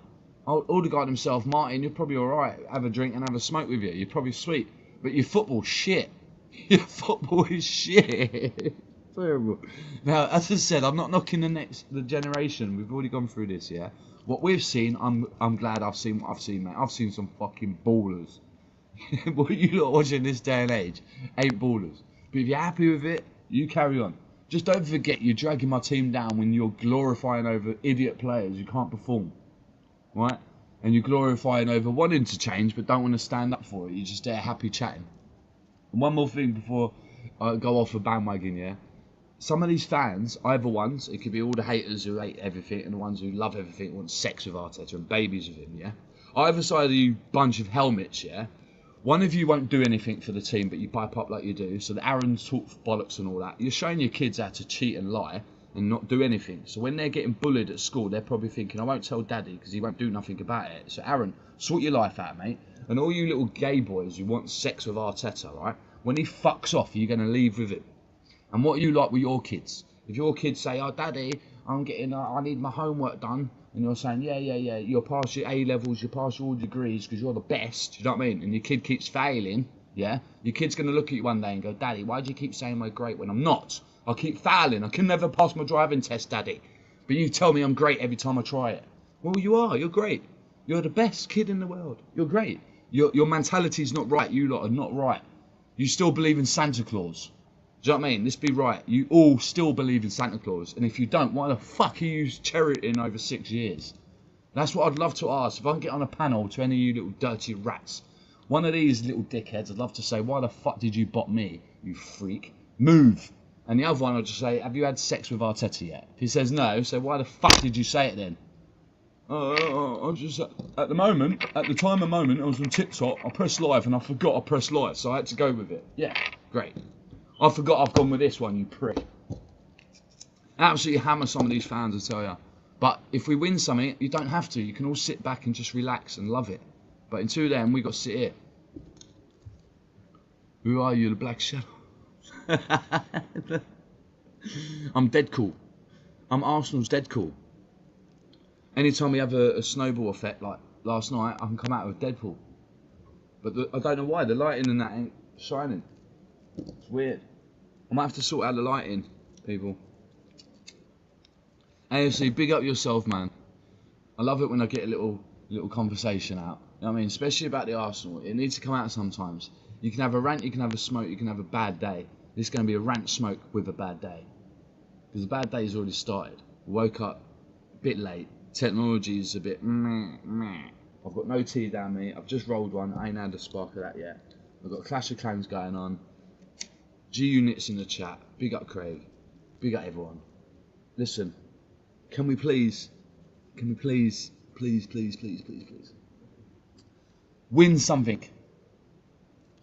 Odegaard himself, Martin, you're probably alright. Have a drink and have a smoke with you. You're probably sweet. But your football's shit. Your football is shit. Terrible. Now, as I said, I'm not knocking the generation. We've already gone through this, yeah? What we've seen, I'm glad I've seen what I've seen, mate. I've seen some fucking ballers. What you lot watching this day and age ain't ballers. But if you're happy with it, you carry on. Just don't forget you're dragging my team down when you're glorifying over idiot players who can't perform. Right? And you're glorifying over wanting to change but don't want to stand up for it. You're just there happy chatting. And one more thing before I go off a bandwagon, yeah? Some of these fans, either ones, it could be all the haters who hate everything and the ones who love everything and want sex with Arteta and babies with him, yeah? Either side of you bunch of helmets, yeah? One of you won't do anything for the team, but you pipe up like you do, so the Aaron talk bollocks and all that. You're showing your kids how to cheat and lie and not do anything. So when they're getting bullied at school, they're probably thinking, I won't tell Daddy because he won't do nothing about it. So Aaron, sort your life out, mate. And all you little gay boys who want sex with Arteta, right? When he fucks off, you're going to leave with it. And what you like with your kids? If your kids say, oh, Daddy, I need my homework done. And you're saying, yeah, you'll pass your A-levels, you'll pass all degrees because you're the best, you know what I mean? And your kid keeps failing, yeah? Your kid's going to look at you one day and go, Daddy, why do you keep saying we're great when I'm not? I keep failing. I can never pass my driving test, Daddy. But you tell me I'm great every time I try it. Well, you are. You're great. You're the best kid in the world. You're great. Your mentality's not right. You lot are not right. You still believe in Santa Claus. Do you know what I mean? Let's be right. You all still believe in Santa Claus. And if you don't, why the fuck are you charioting over 6 years? That's what I'd love to ask. If I can get on a panel to any of you little dirty rats, one of these little dickheads, I'd love to say, why the fuck did you bot me, you freak? Move. And the other one, I'll just say, have you had sex with Arteta yet? If he says no, say, why the fuck did you say it then? I was just, at the time of moment, I was on TikTok, I pressed live and I forgot I pressed live, so I had to go with it. Yeah, great. I forgot I've gone with this one, you prick. Absolutely hammer some of these fans, I tell you. But if we win something, you don't have to. You can all sit back and just relax and love it. But until then, we got to sit here. Who are you, the Black Shadow? I'm dead cool. I'm Arsenal's dead cool. Anytime we have a snowball effect like last night, I can come out with Deadpool. But I don't know why, the lighting in that ain't shining. It's weird. I might have to sort out the lighting, people. AFC, big up yourself, man. I love it when I get a little conversation out. You know what I mean? Especially about the Arsenal. It needs to come out sometimes. You can have a rant, you can have a smoke, you can have a bad day. This is going to be a rant smoke with a bad day. Because the bad day's already started. Woke up a bit late. Technology's a bit meh. I've got no tea down me. I've just rolled one. I ain't had a spark of that yet. I've got Clash of Clans going on. G-Units in the chat. Big up Craig. Big up everyone. Listen, can we please, please win something?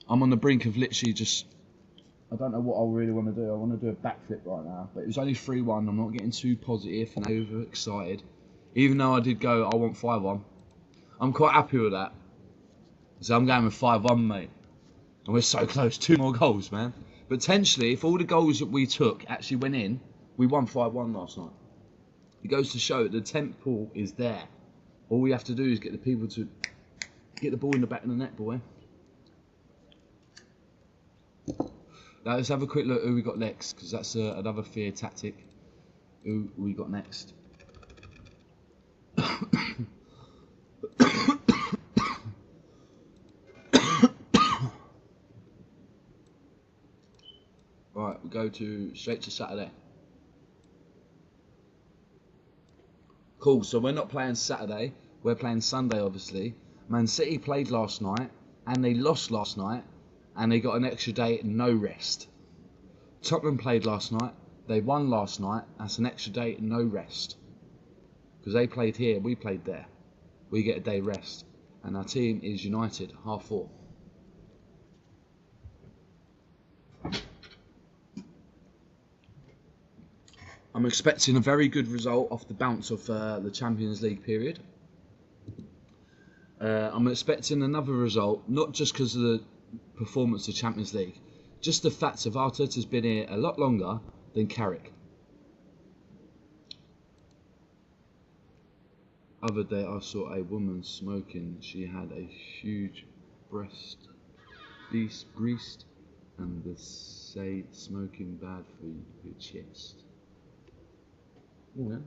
I'm on the brink of literally just, I don't know what I really want to do. I want to do a backflip right now, but it was only 3-1. I'm not getting too positive and overexcited. Even though I did go, I want 5-1. I'm quite happy with that. So I'm going with 5-1, mate. And we're so close. 2 more goals, man. Potentially, if all the goals that we took actually went in, we won 5-1 last night. It goes to show the temple is there. All we have to do is get the people to get the ball in the back of the net, boy. Now let's have a quick look who we got next, because that's another fear tactic. Who we got next? Right, we go straight to Saturday. Cool, so we're not playing Saturday, we're playing Sunday, obviously. Man City played last night, and they lost last night, and they got an extra day and no rest. Tottenham played last night, they won last night, that's an extra day and no rest. Because they played here, we played there. We get a day rest. And our team is United, 4:30. I'm expecting a very good result off the bounce of the Champions League period. I'm expecting another result, not just because of the performance of Champions League, just the fact of Arteta's been here a lot longer than Carrick. Other day I saw a woman smoking. She had a huge breast, greased, and they say smoking bad for your chest. Oh, yeah.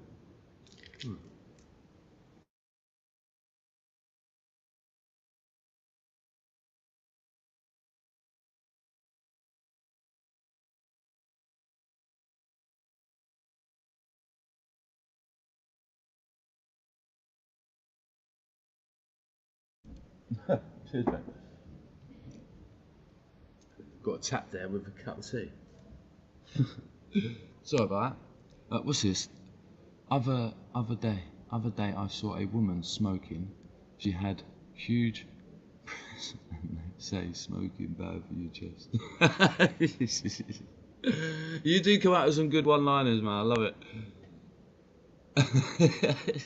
Cheers, mate. Got a tap there with a cup of tea. Sorry about that. What's this? Other day I saw a woman smoking. She had huge say smoking bad for your chest. You do come out with some good one-liners, man. I love it.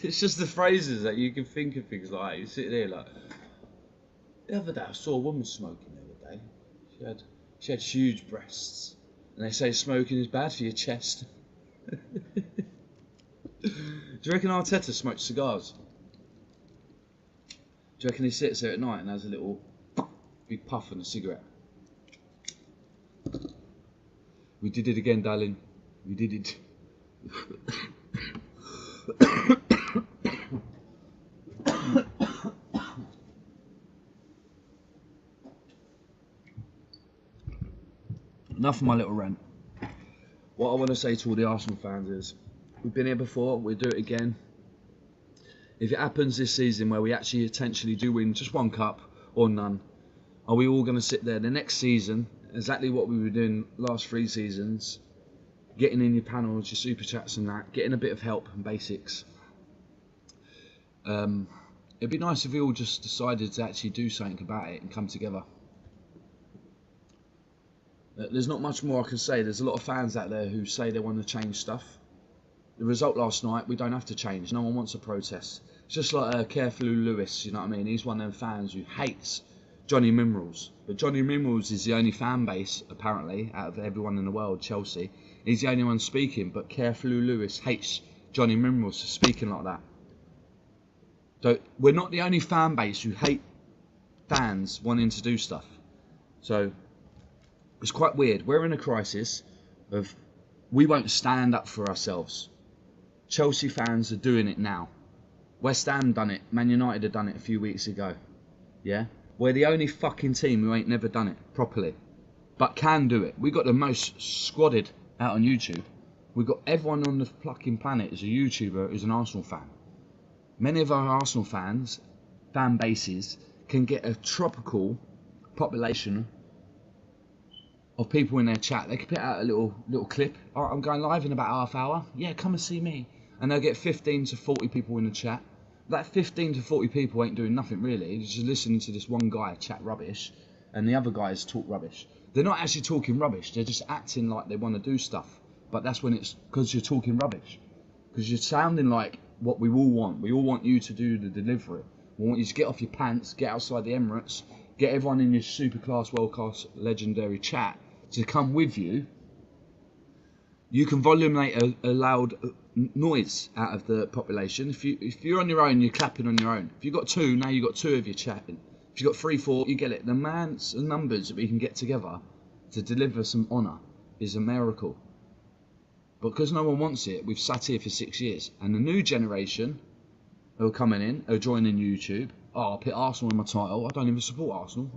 It's just the phrases that you can think of things like. You sit there like. The other day I saw a woman smoking the other day. She had huge breasts. And they say smoking is bad for your chest. Do you reckon Arteta smokes cigars? Do you reckon he sits there at night and has a little big puff and a cigarette? We did it again, darling. We did it. Enough of my little rant. What I want to say to all the Arsenal fans is, we've been here before, we'll do it again. If it happens this season where we actually potentially do win just one cup or none, are we all going to sit there the next season, exactly what we were doing last 3 seasons, getting in your panels, your super chats and that, getting a bit of help and basics. It'd be nice if we all just decided to actually do something about it and come together. There's not much more I can say. There's a lot of fans out there who say they want to change stuff. The result last night, we don't have to change. No one wants a protest. It's just like Careflu Lewis, you know what I mean? He's one of them fans who hates Johnny Mimrels. But Johnny Mimrels is the only fan base, apparently, out of everyone in the world, Chelsea. He's the only one speaking, but Careflu Lewis hates Johnny Mimrels for speaking like that. So we're not the only fan base who hate fans wanting to do stuff. So it's quite weird. We're in a crisis of we won't stand up for ourselves. Chelsea fans are doing it now. West Ham done it. Man United have done it a few weeks ago. Yeah? We're the only fucking team who ain't never done it properly. But can do it. We got the most squadded out on YouTube. We got everyone on the fucking planet is a YouTuber who's an Arsenal fan. Many of our Arsenal fans, fan bases, can get a tropical population of people in their chat. They could put out a little clip. Oh, I'm going live in about half hour. Yeah, come and see me. And they'll get 15 to 40 people in the chat. That 15 to 40 people ain't doing nothing really. They're just listening to this one guy chat rubbish and the other guys talk rubbish. They're not actually talking rubbish. They're just acting like they want to do stuff. But that's when it's because you're talking rubbish. Because you're sounding like what we all want. We all want you to do the delivery. We want you to get off your pants, get outside the Emirates, get everyone in your super class, world class, legendary chat to come with you. You can voluminate a loud noise out of the population. If you're on your own, you're clapping on your own. If you've got two, now you've got two of you chatting. If you've got 3, 4, you get it. The amounts and numbers that we can get together to deliver some honour is a miracle. But because no one wants it, we've sat here for 6 years. And the new generation who are coming in, who are joining YouTube, oh, I'll put Arsenal in my title. I don't even support Arsenal.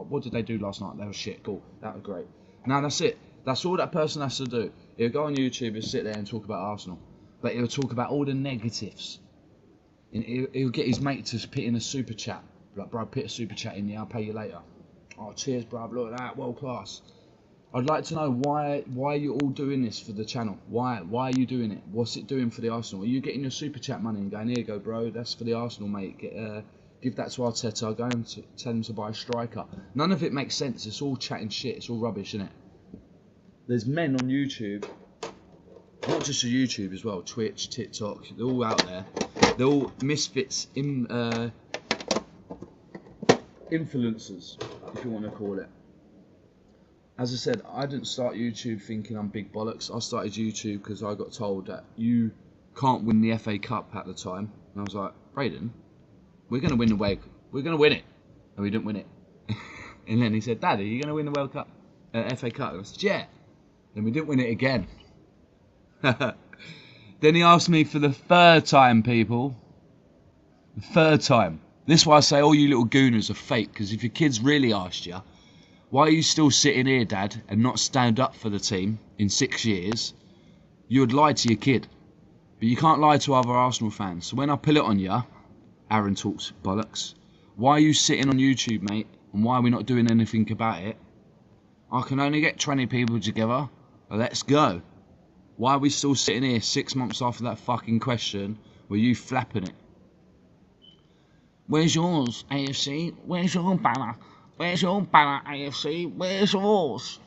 What did they do last night? They were shit. Cool. That was great. Now that's it. That's all that person has to do. He'll go on YouTube and sit there and talk about Arsenal. But he'll talk about all the negatives. And he'll get his mate to put in a super chat. Like, bro, put a super chat in, yeah, I'll pay you later. Oh, cheers, bro, look at that, world class. I'd like to know why you're all doing this for the channel. Why are you doing it? What's it doing for the Arsenal? Are you getting your super chat money and going, here you go, bro, that's for the Arsenal, mate. Give that to Arteta, go and tell him to buy a striker. None of it makes sense. It's all chatting shit. It's all rubbish, isn't it? There's men on YouTube, not just on YouTube as well, Twitch, TikTok, they're all out there. They're all misfits, influencers, if you want to call it. As I said, I didn't start YouTube thinking I'm big bollocks. I started YouTube because I got told that you can't win the FA Cup at the time. And I was like, Braden, we're going to win the World Cup. We're going to win it. And we didn't win it. And then he said, Dad, are you going to win the World Cup? FA Cup? And I said, yeah. Then we didn't win it again. Then he asked me for the 3rd time, people. The 3rd time. This is why I say all you little gooners are fake. Because if your kids really asked you, why are you still sitting here, Dad, and not stand up for the team in 6 years? You would lie to your kid. But you can't lie to other Arsenal fans. So when I pull it on you, Aaron talks bollocks, why are you sitting on YouTube, mate? And why are we not doing anything about it? I can only get 20 people together. Let's go. Why are we still sitting here 6 months after that fucking question? Were you flapping it? Where's yours, AFC? Where's your banner? Where's your banner, AFC? Where's yours?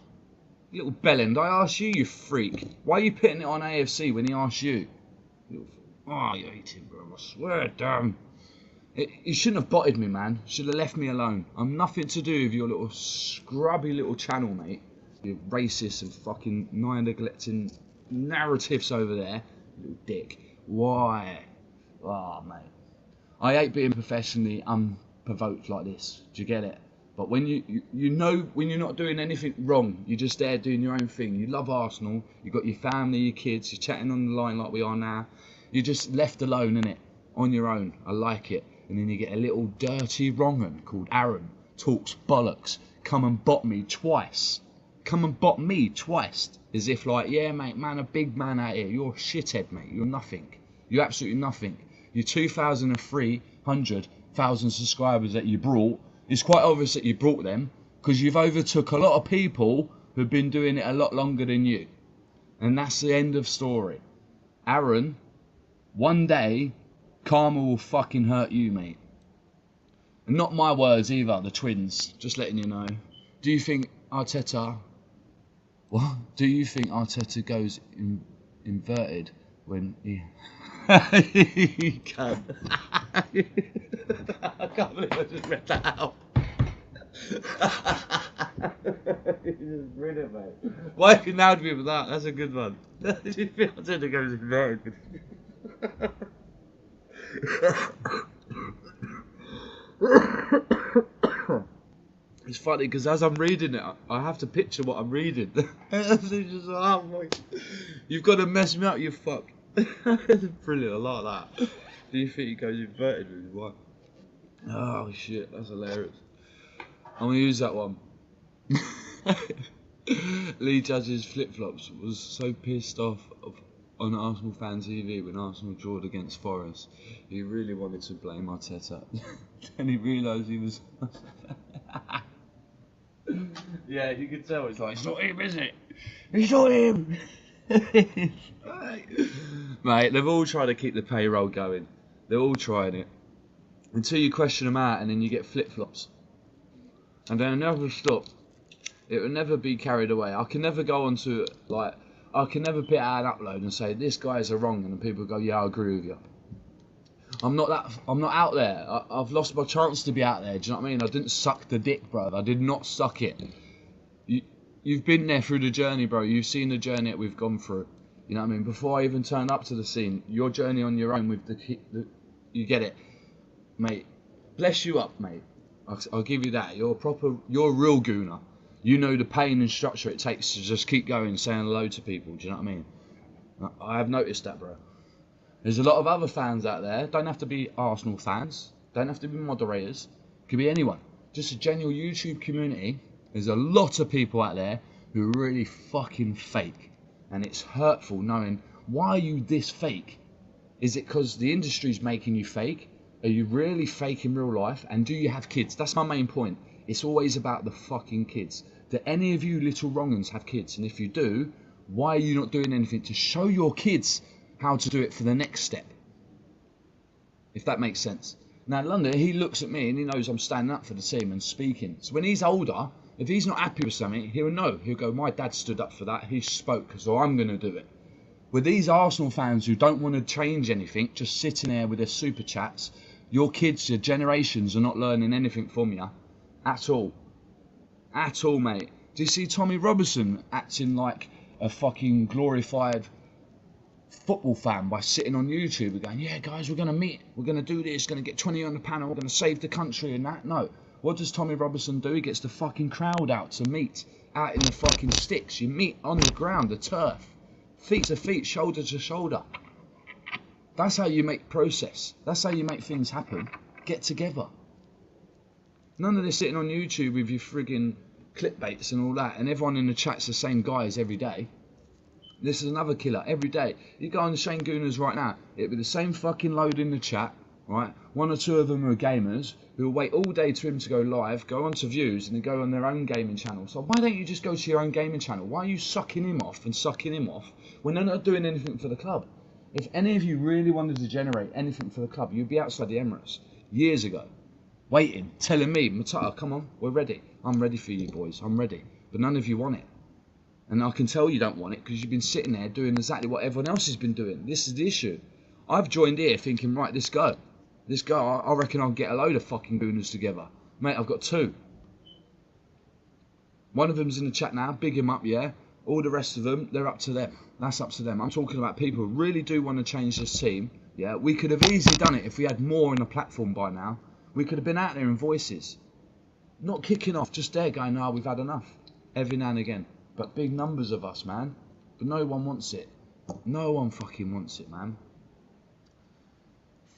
Little bellend, I asked you, you freak. Why are you putting it on AFC when he asked you? Oh, you hate him, bro. I swear, damn. You shouldn't have botted me, man. Should have left me alone. I'm nothing to do with your little scrubby little channel, mate. You racist and fucking neglecting narratives over there. Little dick. Why? Oh, mate. I hate being professionally unprovoked like this. Do you get it? But when you know when you're not doing anything wrong, you're just there doing your own thing. You love Arsenal. You've got your family, your kids. You're chatting on the line like we are now. You're just left alone, innit? On your own. I like it. And then you get a little dirty wrong'un called Aaron. Talks bollocks. Come and bot me twice. Come and bot me twice. As if like, yeah, mate, man, a big man out here. You're a shithead, mate. You're nothing. You're absolutely nothing. Your 2,300,000 subscribers that you brought, it's quite obvious that you brought them because you've overtook a lot of people who've been doing it a lot longer than you. And that's the end of story. Aaron, one day, karma will fucking hurt you, mate. And not my words either, the twins. Just letting you know. Do you think Arteta... What? Do you think Arteta goes inverted when he... He can't. I can't believe I just read that out. You just read it, mate. Why have you nailed me with that? That's a good one. Do you think Arteta goes inverted? It's funny because as I'm reading it, I have to picture what I'm reading. It's just, oh my. You've got to mess me up, you fuck. Brilliant, I like that. Do you think he goes inverted with his wife? Oh shit, that's hilarious. I'm gonna use that one. Lee Judge's flip-flops was so pissed off on Arsenal fan TV when Arsenal drawed against Forest. He really wanted to blame Arteta. Then he realised he was... Yeah, you can tell it's like, it's not him, is it? It's not him! Mate, they've all tried to keep the payroll going. They're all trying it. Until you question them out and then you get flip-flops. And they'll never stop. It will never be carried away. I can never go onto, like, I can never put out an upload and say this guys are wrong, and people go, yeah, I agree with you. I'm not out there. I've lost my chance to be out there. Do you know what I mean? I didn't suck the dick, bro. I did not suck it. You've been there through the journey, bro. You've seen the journey that we've gone through. You know what I mean? Before I even turned up to the scene, your journey on your own with you get it, mate. Bless you up, mate. I'll give you that. You're a real gooner. You know the pain and structure it takes to just keep going, saying hello to people. Do you know what I mean? I have noticed that, bro. There's a lot of other fans out there. Don't have to be Arsenal fans. Don't have to be moderators. Could be anyone. Just a general YouTube community. There's a lot of people out there who are really fucking fake. And it's hurtful knowing, why are you this fake? Is it because the industry's making you fake? Are you really fake in real life? And do you have kids? That's my main point. It's always about the fucking kids. Do any of you little wrong'uns have kids? And if you do, why are you not doing anything to show your kids how to do it for the next step? If that makes sense. Now London, he looks at me and he knows I'm standing up for the team and speaking. So when he's older, if he's not happy with something, he'll know. He'll go, my dad stood up for that. He spoke, so I'm going to do it. With these Arsenal fans who don't want to change anything, just sitting there with their super chats, your kids, your generations are not learning anything from you. At all. At all, mate. Do you see Tommy Robertson acting like a fucking glorified football fan by sitting on YouTube and going, yeah, guys, we're going to meet. We're going to do this. Going to get 20 on the panel. We're going to save the country and that. No. What does Tommy Robertson do? He gets the fucking crowd out to meet. Out in the fucking sticks. You meet on the ground, the turf. Feet to feet, shoulder to shoulder. That's how you make process. That's how you make things happen. Get together. None of this sitting on YouTube with your frigging clickbaits and all that, and everyone in the chat's the same guys every day. This is another killer every day. You go on the Shane Gooners right now, it'll be the same fucking load in the chat, right? One or two of them are gamers who will wait all day for him to go live, go on to views, and then go on their own gaming channel. So why don't you just go to your own gaming channel? Why are you sucking him off when they're not doing anything for the club? If any of you really wanted to generate anything for the club, you'd be outside the Emirates years ago, waiting, telling me, Matata, come on, we're ready. I'm ready for you boys, I'm ready. But none of you want it. And I can tell you don't want it because you've been sitting there doing exactly what everyone else has been doing. This is the issue. I've joined here thinking, right, let's go. Let's go. I reckon I'll get a load of fucking gooners together. Mate, I've got two. One of them's in the chat now, big him up, yeah? All the rest of them, they're up to them. That's up to them. I'm talking about people who really do want to change this team. Yeah, we could have easily done it if we had more on the platform by now. We could have been out there in voices. Not kicking off, just there going, no, we've had enough. Every now and again. But big numbers of us, man. But no one wants it. No one fucking wants it, man.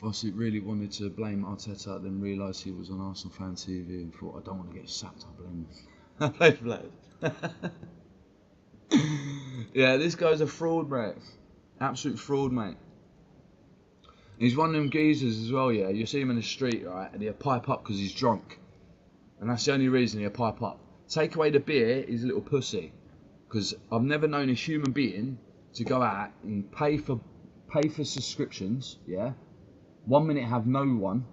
Fawcett really wanted to blame Arteta, then realised he was on Arsenal Fan TV and thought, I don't want to get sacked, I blame him. I blame. Yeah, this guy's a fraud, mate. Absolute fraud, mate. He's one of them geezers as well, yeah. You see him in the street, right, and he'll pipe up because he's drunk. And that's the only reason he'll pipe up. Take away the beer, he's a little pussy. Because I've never known a human being to go out and pay for subscriptions, yeah. 1 minute have no one,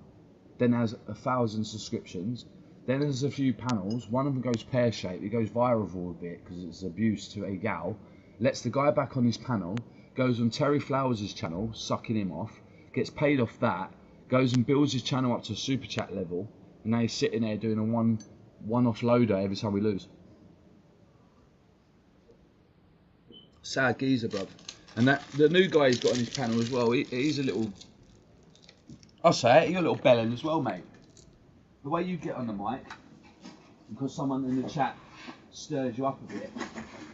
then has 1,000 subscriptions. Then there's a few panels, one of them goes pear-shaped, it goes viral for a bit because it's abuse to a gal, lets the guy back on his panel, goes on Terry Flowers' channel, sucking him off, gets paid off that, goes and builds his channel up to super chat level, and now he's sitting there doing a one-off loader every time we lose. Sad geezer, bruv. And that the new guy he's got on his panel as well, he's a little, I'll say it, you're a little bellend as well, mate. The way you get on the mic, because someone in the chat stirs you up a bit,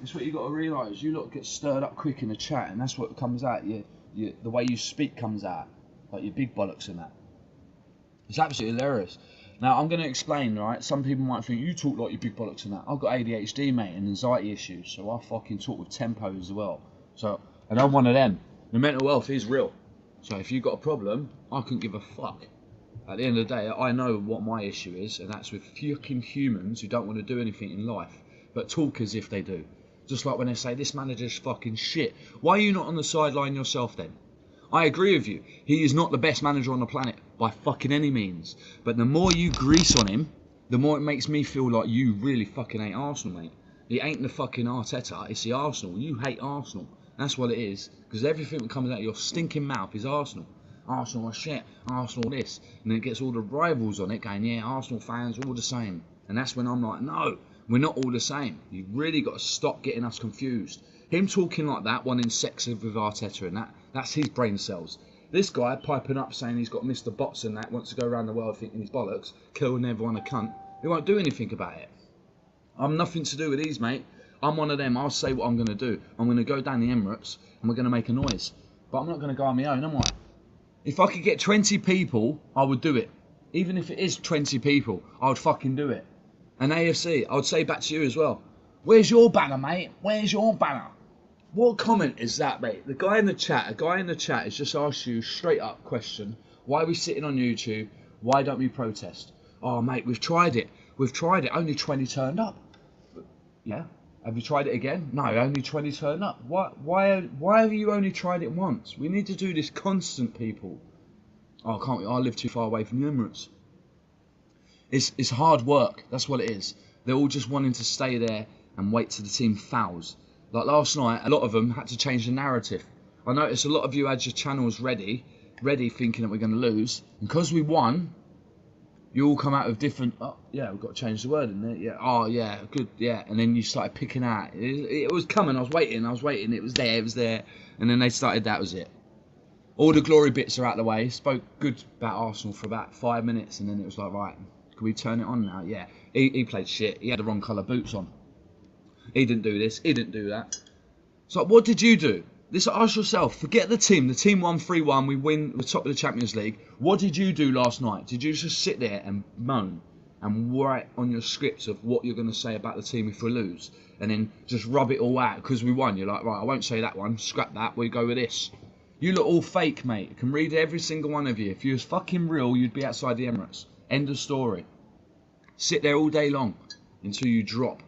it's what you got to realise. You lot get stirred up quick in the chat, and that's what comes out. The way you speak comes out, like your big bollocks and that. It's absolutely hilarious. Now I'm going to explain, right? Some people might think you talk like your big bollocks and that. I've got ADHD, mate, and anxiety issues, so I fucking talk with tempo as well. So, and I'm one of them. The mental health is real. So if you've got a problem, I couldn't give a fuck. At the end of the day, I know what my issue is, and that's with fucking humans who don't want to do anything in life, but talk as if they do. Just like when they say, this manager's fucking shit. Why are you not on the sideline yourself then? I agree with you. He is not the best manager on the planet, by fucking any means. But the more you grease on him, the more it makes me feel like you really fucking hate Arsenal, mate. It ain't the fucking Arteta, it's the Arsenal. You hate Arsenal. That's what it is. Because everything that comes out of your stinking mouth is Arsenal. Arsenal are shit. Arsenal this. And then it gets all the rivals on it going, yeah, Arsenal fans all the same. And that's when I'm like, no, we're not all the same. You've really got to stop getting us confused. Him talking like that, wanting sex with Arteta and that's his brain cells. This guy piping up saying he's got Mr. Bots and that, wants to go around the world thinking he's bollocks, killing everyone a cunt. He won't do anything about it. I'm nothing to do with these, mate. I'm one of them. I'll say what I'm going to do. I'm going to go down the Emirates and we're going to make a noise. But I'm not going to go on my own, am I? If I could get 20 people, I would do it. Even if it is 20 people, I would fucking do it. And AFC, I would say back to you as well. Where's your banner, mate? Where's your banner? What comment is that, mate? A guy in the chat has just asked you straight up question. Why are we sitting on YouTube? Why don't we protest? Oh, mate, we've tried it. Only 20 turned up. Yeah. Have you tried it again? No, only 20 turned up. Why have you only tried it once? We need to do this constant, people. Oh, can't we? I live too far away from the Emirates. It's hard work. That's what it is. They're all just wanting to stay there and wait till the team fouls. Like last night, a lot of them had to change the narrative. I noticed a lot of you had your channels ready thinking that we're going to lose. And because we won, you all come out with different, oh, yeah, we've got to change the word in there. Yeah, oh, yeah, good, yeah. And then you started picking out. It was coming, I was waiting. It was there. And then they started, that was it. All the glory bits are out of the way. Spoke good about Arsenal for about 5 minutes. And then it was like, right, can we turn it on now? Yeah. He played shit. He had the wrong colour boots on. He didn't do this. He didn't do that. So what did you do? This, ask yourself. Forget the team. The team won 3-1. We win the top of the Champions League. What did you do last night? Did you just sit there and moan and write on your script of what you're going to say about the team if we lose, and then just rub it all out because we won? You're like, right, I won't say that one. Scrap that. We go with this. You look all fake, mate. I can read every single one of you. If you was fucking real, you'd be outside the Emirates. End of story. Sit there all day long until you drop.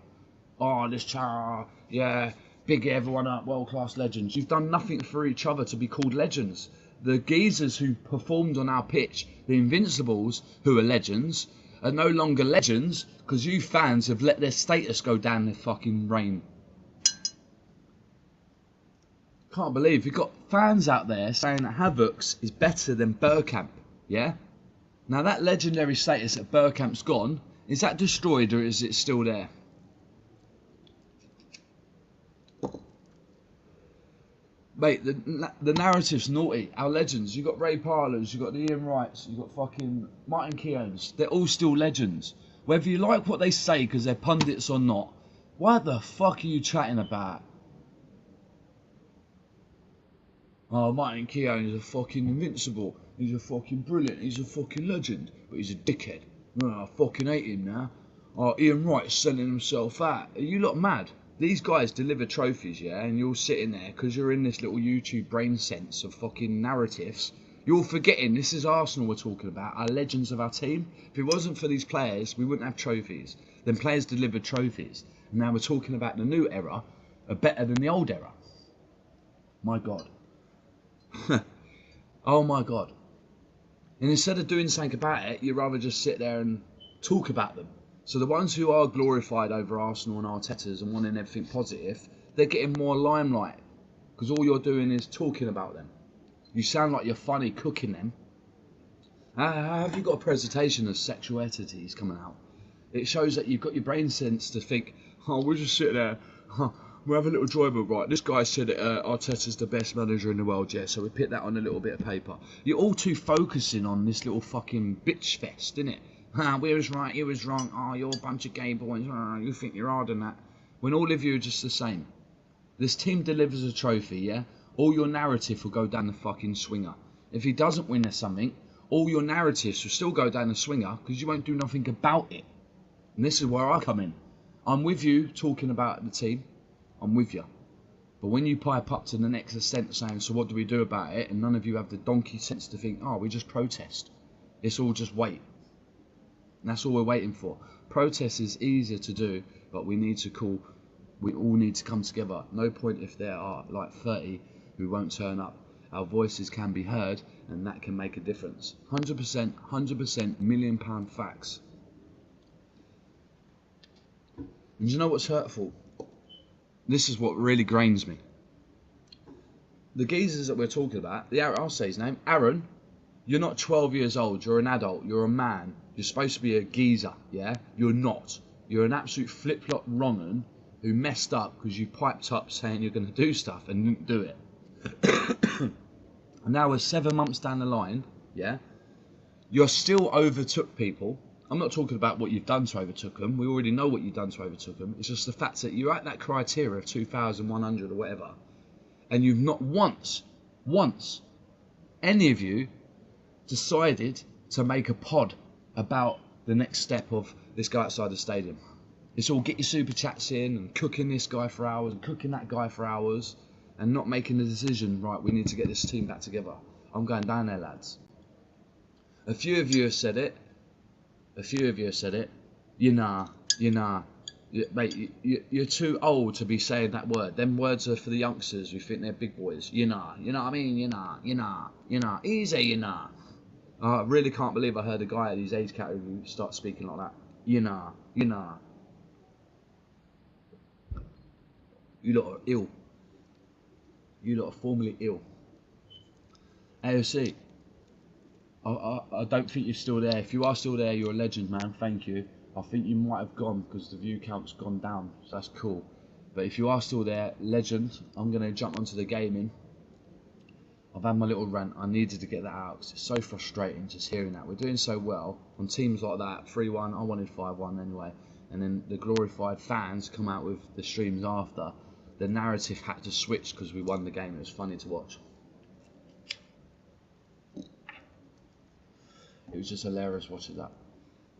Oh, this char, yeah, big everyone up, world-class legends. You've done nothing for each other to be called legends. The geezers who performed on our pitch, the Invincibles, who are legends, are no longer legends because you fans have let their status go down the fucking drain. Can't believe you've got fans out there saying that Havertz is better than Bergkamp, yeah? Now that legendary status that Bergkamp's gone, is that destroyed or is it still there? Mate, the narrative's naughty. Our legends, you got Ray Parlours, you got the Ian Wrights, you got fucking Martin Keown's. They're all still legends. Whether you like what they say because they're pundits or not, what the fuck are you chatting about? Oh, Martin Keown is a fucking invincible. He's a fucking brilliant. He's a fucking legend. But he's a dickhead. Oh, I fucking hate him now. Oh, Ian Wright's selling himself out. Are you lot mad? These guys deliver trophies, yeah, and you're sitting there because you're in this little YouTube brain sense of fucking narratives. You're forgetting this is Arsenal we're talking about, our legends of our team. If it wasn't for these players, we wouldn't have trophies. Then players delivered trophies. And now we're talking about the new era are better than the old era. My God. Oh my God. And instead of doing something about it, you'd rather just sit there and talk about them. So the ones who are glorified over Arsenal and Arteta's and wanting everything positive, they're getting more limelight because all you're doing is talking about them. You sound like you're funny cooking them. Have you got a presentation of sexual entities coming out? It shows that you've got your brain sense to think, oh, we'll just sit there, we'll have a little driver, right? This guy said Arteta's the best manager in the world, yeah, so we put that on a little bit of paper. You're all too focusing on this little fucking bitch fest, innit? We was right, you was wrong, oh, you're a bunch of gay boys, you think you're harder than that. When all of you are just the same. This team delivers a trophy, yeah? All your narrative will go down the fucking swinger. If he doesn't win something, all your narratives will still go down the swinger because you won't do nothing about it. And this is where I come in. I'm with you talking about the team. I'm with you. But when you pipe up to the next extent saying, so what do we do about it? And none of you have the donkey sense to think, oh, we just protest. It's all just wait. And that's all we're waiting for. Protest is easier to do, but we all need to come together. No point if there are like 30 who won't turn up. Our voices can be heard, and that can make a difference. 100%, 100%, £1,000,000 facts. And you know what's hurtful? this is what really grains me. The geezers that we're talking about, I'll say his name, Aaron. You're not 12 years old. You're an adult. You're a man. You're supposed to be a geezer, yeah? You're not. You're an absolute flip-flop wrong'un who messed up because you piped up saying you're going to do stuff and didn't do it. And now we're 7 months down the line, yeah? You're still overtook people. I'm not talking about what you've done to overtook them. We already know what you've done to overtook them. It's just the fact that you're at that criteria of 2,100 or whatever, and you've not once, any of you decided to make a pod about the next step of let's go outside the stadium. It's all get your super chats in and cooking this guy for hours and cooking that guy for hours and not making the decision, right, we need to get this team back together. I'm going down there, lads. A few of you have said it. Mate, you're too old to be saying that word. Them words are for the youngsters who think they're big boys. You know what I mean? Easy, I really can't believe I heard a guy at his age category start speaking like that. You lot are ill. You lot are formally ill. AOC, I don't think you're still there. If you are still there, you're a legend, man. Thank you. I think you might have gone because the view count's gone down, so that's cool. But if you are still there, legend, I'm going to jump onto the gaming. I've had my little rant. I needed to get that out because it's so frustrating just hearing that. We're doing so well on teams like that, 3-1, I wanted 5-1 anyway. And then the glorified fans come out with the streams after. The narrative had to switch because we won the game. It was funny to watch. It was just hilarious watching that.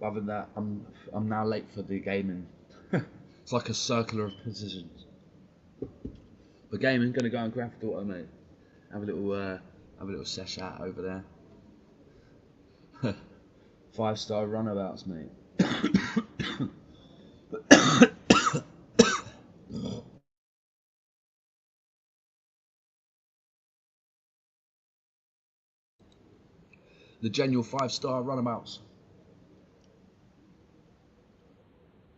Other than that, I'm now late for the gaming. It's like a circular of positions. But gaming, gonna go and grab the daughter, mate. Have a little sesh out over there. 5-star runabouts, mate. The genuine 5-star runabouts.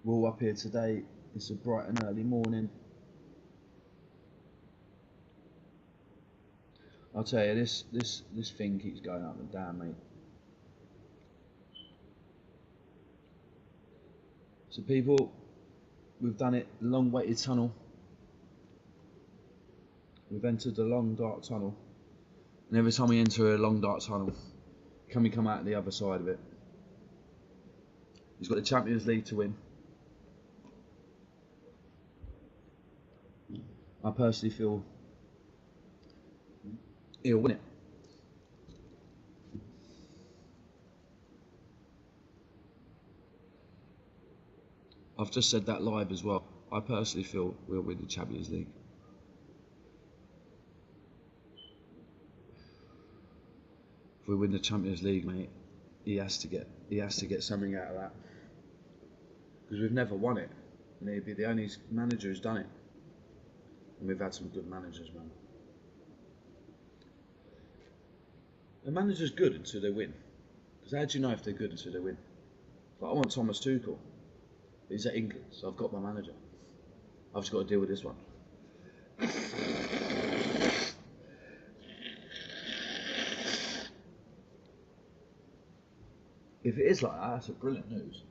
We're all up here today. It's a bright and early morning. I'll tell you, this thing keeps going up and down, mate. So people, we've done it, the long-waited tunnel. We've entered the long, dark tunnel. And every time we enter a long, dark tunnel, can we come out the other side of it? He's got the Champions League to win. I personally feel he'll win it. I've just said that live as well. I personally feel we'll win the Champions League. If we win the Champions League, mate, he has to get something out of that. Because we've never won it. And he'd be the only manager who's done it. And we've had some good managers, man. A manager's good until they win. Because how do you know if they're good until they win? Like, I want Thomas Tuchel. He's at England, so I've got my manager. I've just got to deal with this one. If it is like that, that's a brilliant news.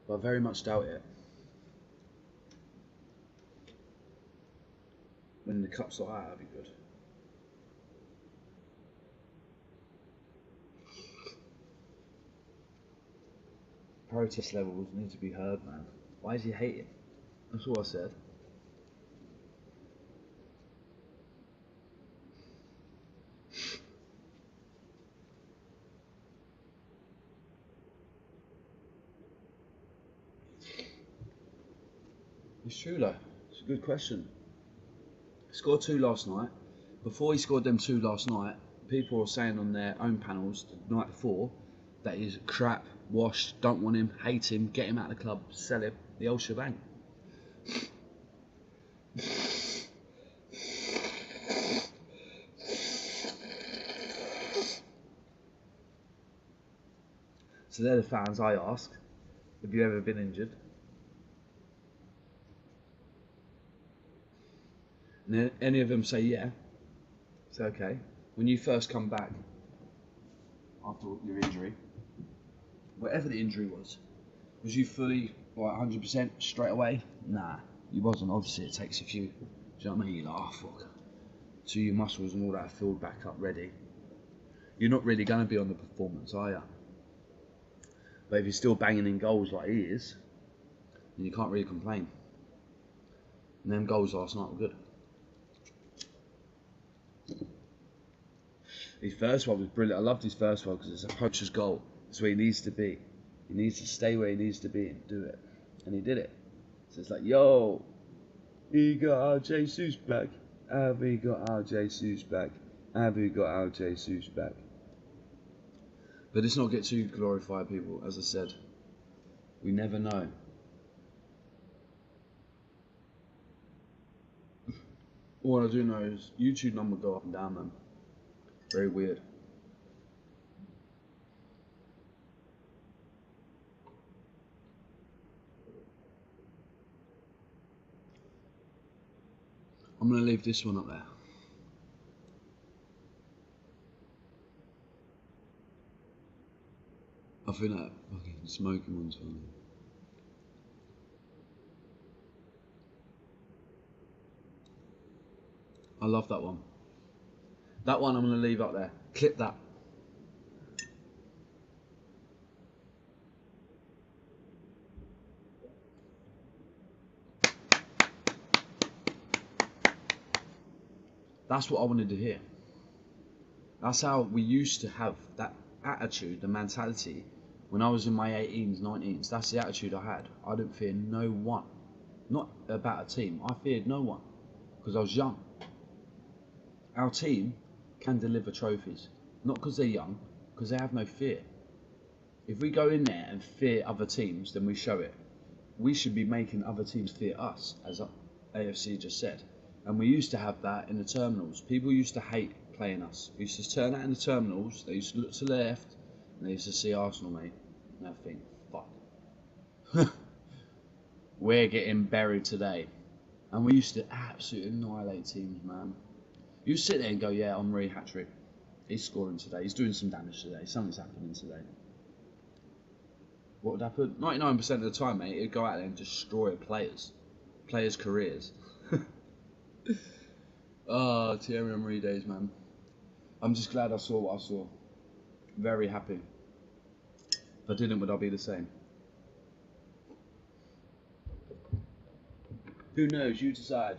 But I very much doubt it. When the cup's like that, that'd be good. Protest levels need to be heard, man. Why is he hating? That's all I said. It's true though. It's a good question. He scored 2 last night. Before he scored them 2 last night, people were saying on their own panels the night before that he's crap, washed, don't want him, hate him, get him out of the club, sell him, the old shebang. So they're the fans I ask, have you ever been injured? And any of them say yeah, say okay. When you first come back after your injury, whatever the injury was you fully like 100% straight away? Nah, you wasn't. Obviously, it takes a few. Do you know what I mean? You're like, oh fuck. So your muscles and all that filled back up, ready. You're not really going to be on the performance, are you? But if you're still banging in goals like he is, then you can't really complain. And them goals last night were good. His first one was brilliant. I loved his first one because it's a poacher's goal. It's where he needs to be. He needs to stay where he needs to be and do it. And he did it. So it's like, yo, he got our Jesus back. Have we got our Jesus back? Have we got our Jesus back? But let's not get too glorified, people. As I said, we never know. All I do know is YouTube number go up and down, man. Very weird. I'm gonna leave this one up there. I think that fucking smoking one's funny. I love that one. That one I'm gonna leave up there. Clip that. That's what I wanted to hear. That's how we used to have that attitude, the mentality. When I was in my 18s, 19s, that's the attitude I had. I didn't fear no one. Not about a team. I feared no one because I was young. Our team can deliver trophies. Not because they're young, because they have no fear. If we go in there and fear other teams, then we show it. We should be making other teams fear us, as AFC just said. And we used to have that in the terminals. People used to hate playing us. We used to turn out in the terminals, they used to look to the left, and they used to see Arsenal, mate. And I think, fuck. We're getting buried today. And we used to absolutely annihilate teams, man. You sit there and go, yeah, Henry hat-trick. He's scoring today. He's doing some damage today. Something's happening today. What would happen? 99% of the time, mate, he'd go out there and destroy players' careers. Oh, Thierry Henry days, man. I'm just glad I saw what I saw. Very happy. If I didn't, would I be the same? Who knows? You decide.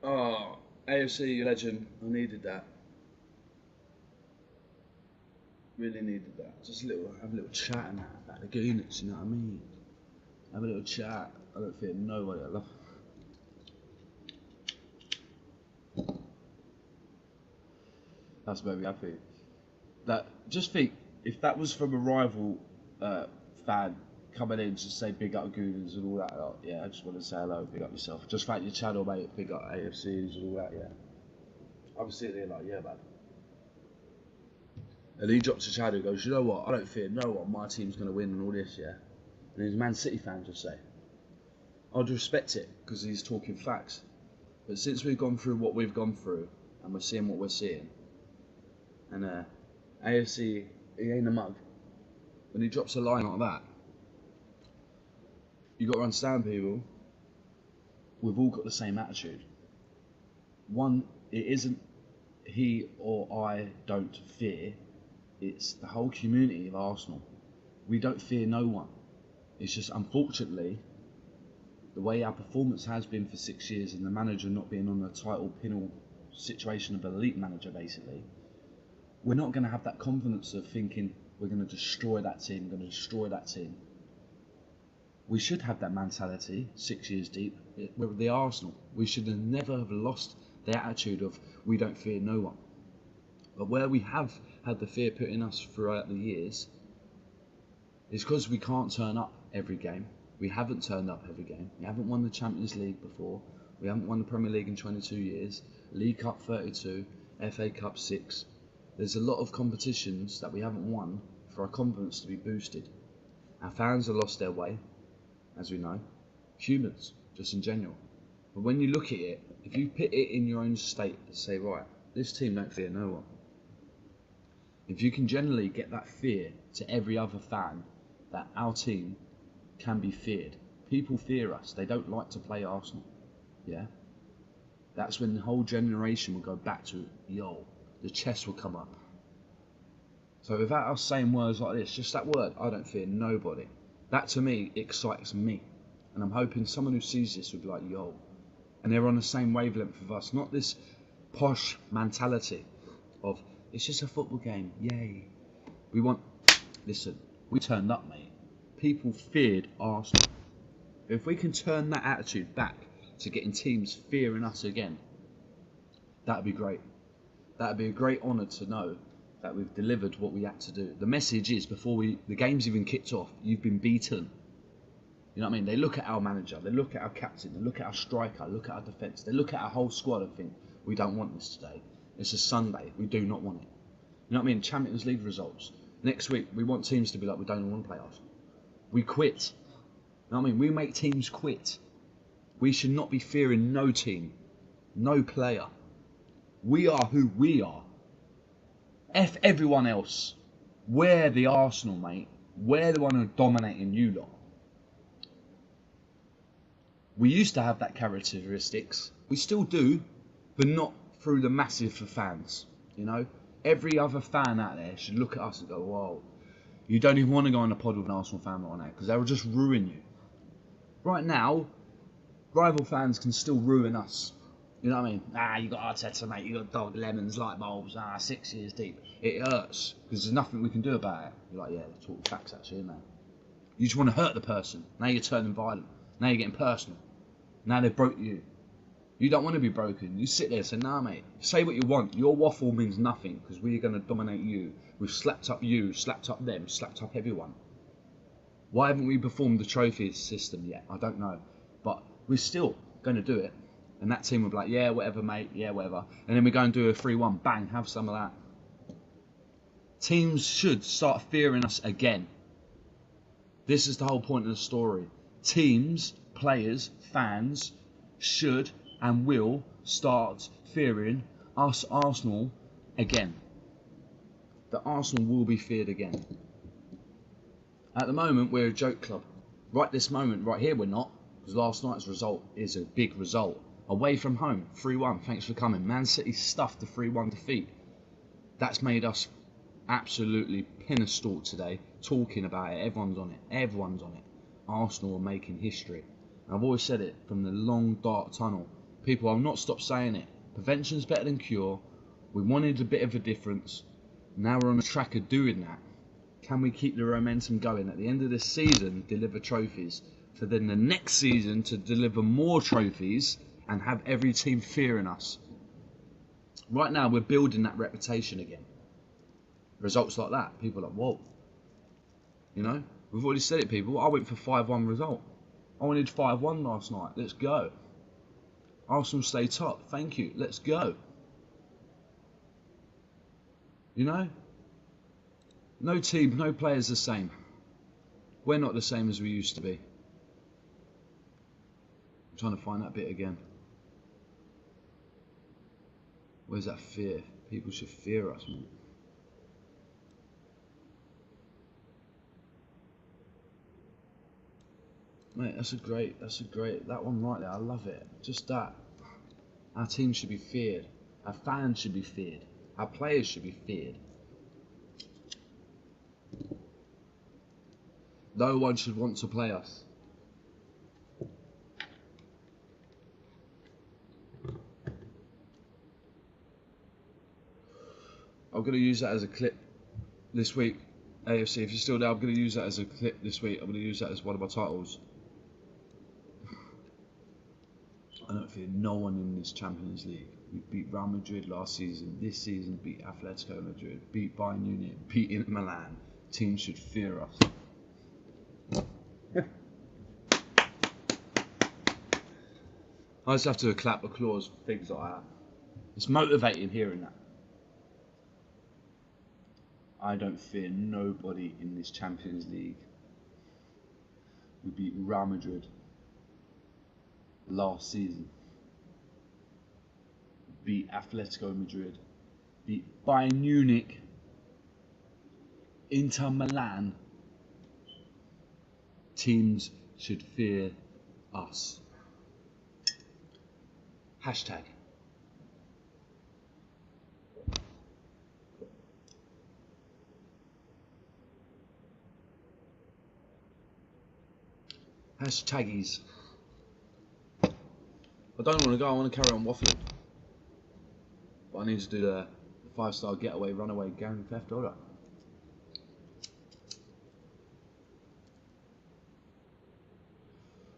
Oh, AFC legend. I needed that. Really needed that. Just have a little chat and about the Goonies, you know what I mean? Have a little chat. I don't fear nobody. I love. That's very happy. That just think if that was from a rival fan coming in to say big up Gooners and all that. Like, yeah, I just want to say hello, big up yourself. Just thank your channel, mate. Big up AFCs and all that. Yeah, I was sitting there like, yeah, man. And he drops a channel and goes, you know what? I don't fear no one. My team's gonna win and all this, yeah. And he's a Man City fan, just say. I'd respect it because he's talking facts. But since we've gone through what we've gone through and we're seeing what we're seeing, and AFC, he ain't a mug. When he drops a line like that, you got to understand, people. We've all got the same attitude. One, it isn't he or I don't fear. It's the whole community of Arsenal. We don't fear no one. It's just unfortunately the way our performance has been for 6 years and the manager not being on the title pinnacle situation of elite manager, basically, we're not going to have that confidence of thinking we're going to destroy that team, we're going to destroy that team. We should have that mentality 6 years deep. We're the Arsenal. We should have never have lost the attitude of we don't fear no one. But where we have had the fear put in us throughout the years is because we can't turn up every game. We haven't turned up every game. We haven't won the Champions League before. We haven't won the Premier League in 22 years. League Cup 32, FA Cup 6. There's a lot of competitions that we haven't won for our confidence to be boosted. Our fans have lost their way, as we know. Humans. just in general. But when you look at it, if you put it in your own state and say, right, this team don't fear no one. If you can generally get that fear to every other fan that our team can be feared. People fear us. They don't like to play Arsenal. Yeah? That's when the whole generation will go back to, yo, the chest will come up. So without us saying words like this, just that word, I don't fear nobody. That to me excites me. And I'm hoping someone who sees this will be like, yo. And they're on the same wavelength with us. Not this posh mentality of, it's just a football game, yay. Listen, we turned up, mate. People feared Arsenal. If we can turn that attitude back to getting teams fearing us again, that'd be great. That'd be a great honour to know that we've delivered what we had to do. The message is, before the game's even kicked off, you've been beaten. You know what I mean? They look at our manager, they look at our captain, they look at our striker, look at our defence, they look at our whole squad and think, we don't want this today. It's a Sunday, we do not want it. You know what I mean? Champions League results. Next week, we want teams to be like, we don't want to play Arsenal. We quit. You know what I mean? We make teams quit. We should not be fearing no team, no player. We are who we are. F everyone else. We're the Arsenal, mate. We're the one who are dominating you lot. We used to have that characteristics. We still do, but not through the massive for fans. You know, every other fan out there should look at us and go, whoa, you don't even want to go on a pod with an Arsenal fan right now, because they will just ruin you. Right now, rival fans can still ruin us. You know what I mean? You got Arteta, mate, you got dog, lemons, light bulbs, 6 years deep. It hurts, because there's nothing we can do about it. You're like, yeah, talk facts actually, man. You just want to hurt the person. Now you're turning violent. Now you're getting personal. Now they broke you. You don't want to be broken. You sit there and say, nah, mate, say what you want. Your waffle means nothing, because we're going to dominate you. We've slapped up you, slapped up them, slapped up everyone. Why haven't we performed the trophy system yet? I don't know. But we're still going to do it. And that team will be like, yeah, whatever, mate, yeah, whatever. And then we go and do a 3-1, bang, have some of that. Teams should start fearing us again. This is the whole point of the story. Teams, players, fans should and will start fearing us, Arsenal, again. The Arsenal will be feared again. At the moment, we're a joke club. Right this moment, right here, we're not. Because last night's result is a big result. Away from home, 3-1, thanks for coming. Man City stuffed the 3-1 defeat. That's made us absolutely pin a stalk today, talking about it. Everyone's on it. Everyone's on it. Arsenal are making history. And I've always said it, from the long, dark tunnel. People, I'll not stop saying it. Prevention's better than cure. We wanted a bit of a difference. Now we're on the track of doing that. Can we keep the momentum going? At the end of this season, deliver trophies. For then the next season to deliver more trophies and have every team fearing us. Right now, we're building that reputation again. Results like that, people are like, whoa. You know, we've already said it, people. I went for 5-1 result. I wanted 5-1 last night. Let's go. Arsenal stay top. Thank you. Let's go. You know? No team, no players the same. We're not the same as we used to be. I'm trying to find that bit again. Where's that fear? People should fear us, man. Mate, that's a great, that one right there, I love it. Just that. Our team should be feared. Our fans should be feared. Our players should be feared. No one should want to play us. I'm going to use that as a clip this week. AFC, if you're still there, I'm going to use that as a clip this week. I'm going to use that as one of my titles. I don't fear no one in this Champions League. We beat Real Madrid last season. This season, beat Atletico Madrid, beat Bayern Munich, beat Inter Milan. Teams should fear us. I just have to clap applause for things like that. It's motivating hearing that. I don't fear nobody in this Champions League. We beat Real Madrid. last season. Beat Atletico Madrid, beat Bayern Munich, Inter Milan. Teams should fear us. Hashtag. Hashtaggies. I don't want to go, I want to carry on waffling. But I need to do the 5-star getaway, runaway, gang theft order.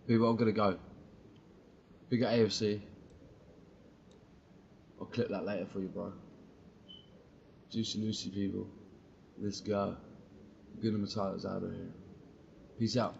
People, I'm gonna go. Big at AFC. I'll clip that later for you, bro. Juicy Lucy, people. Let's go. Good Matata's out of here. Peace out.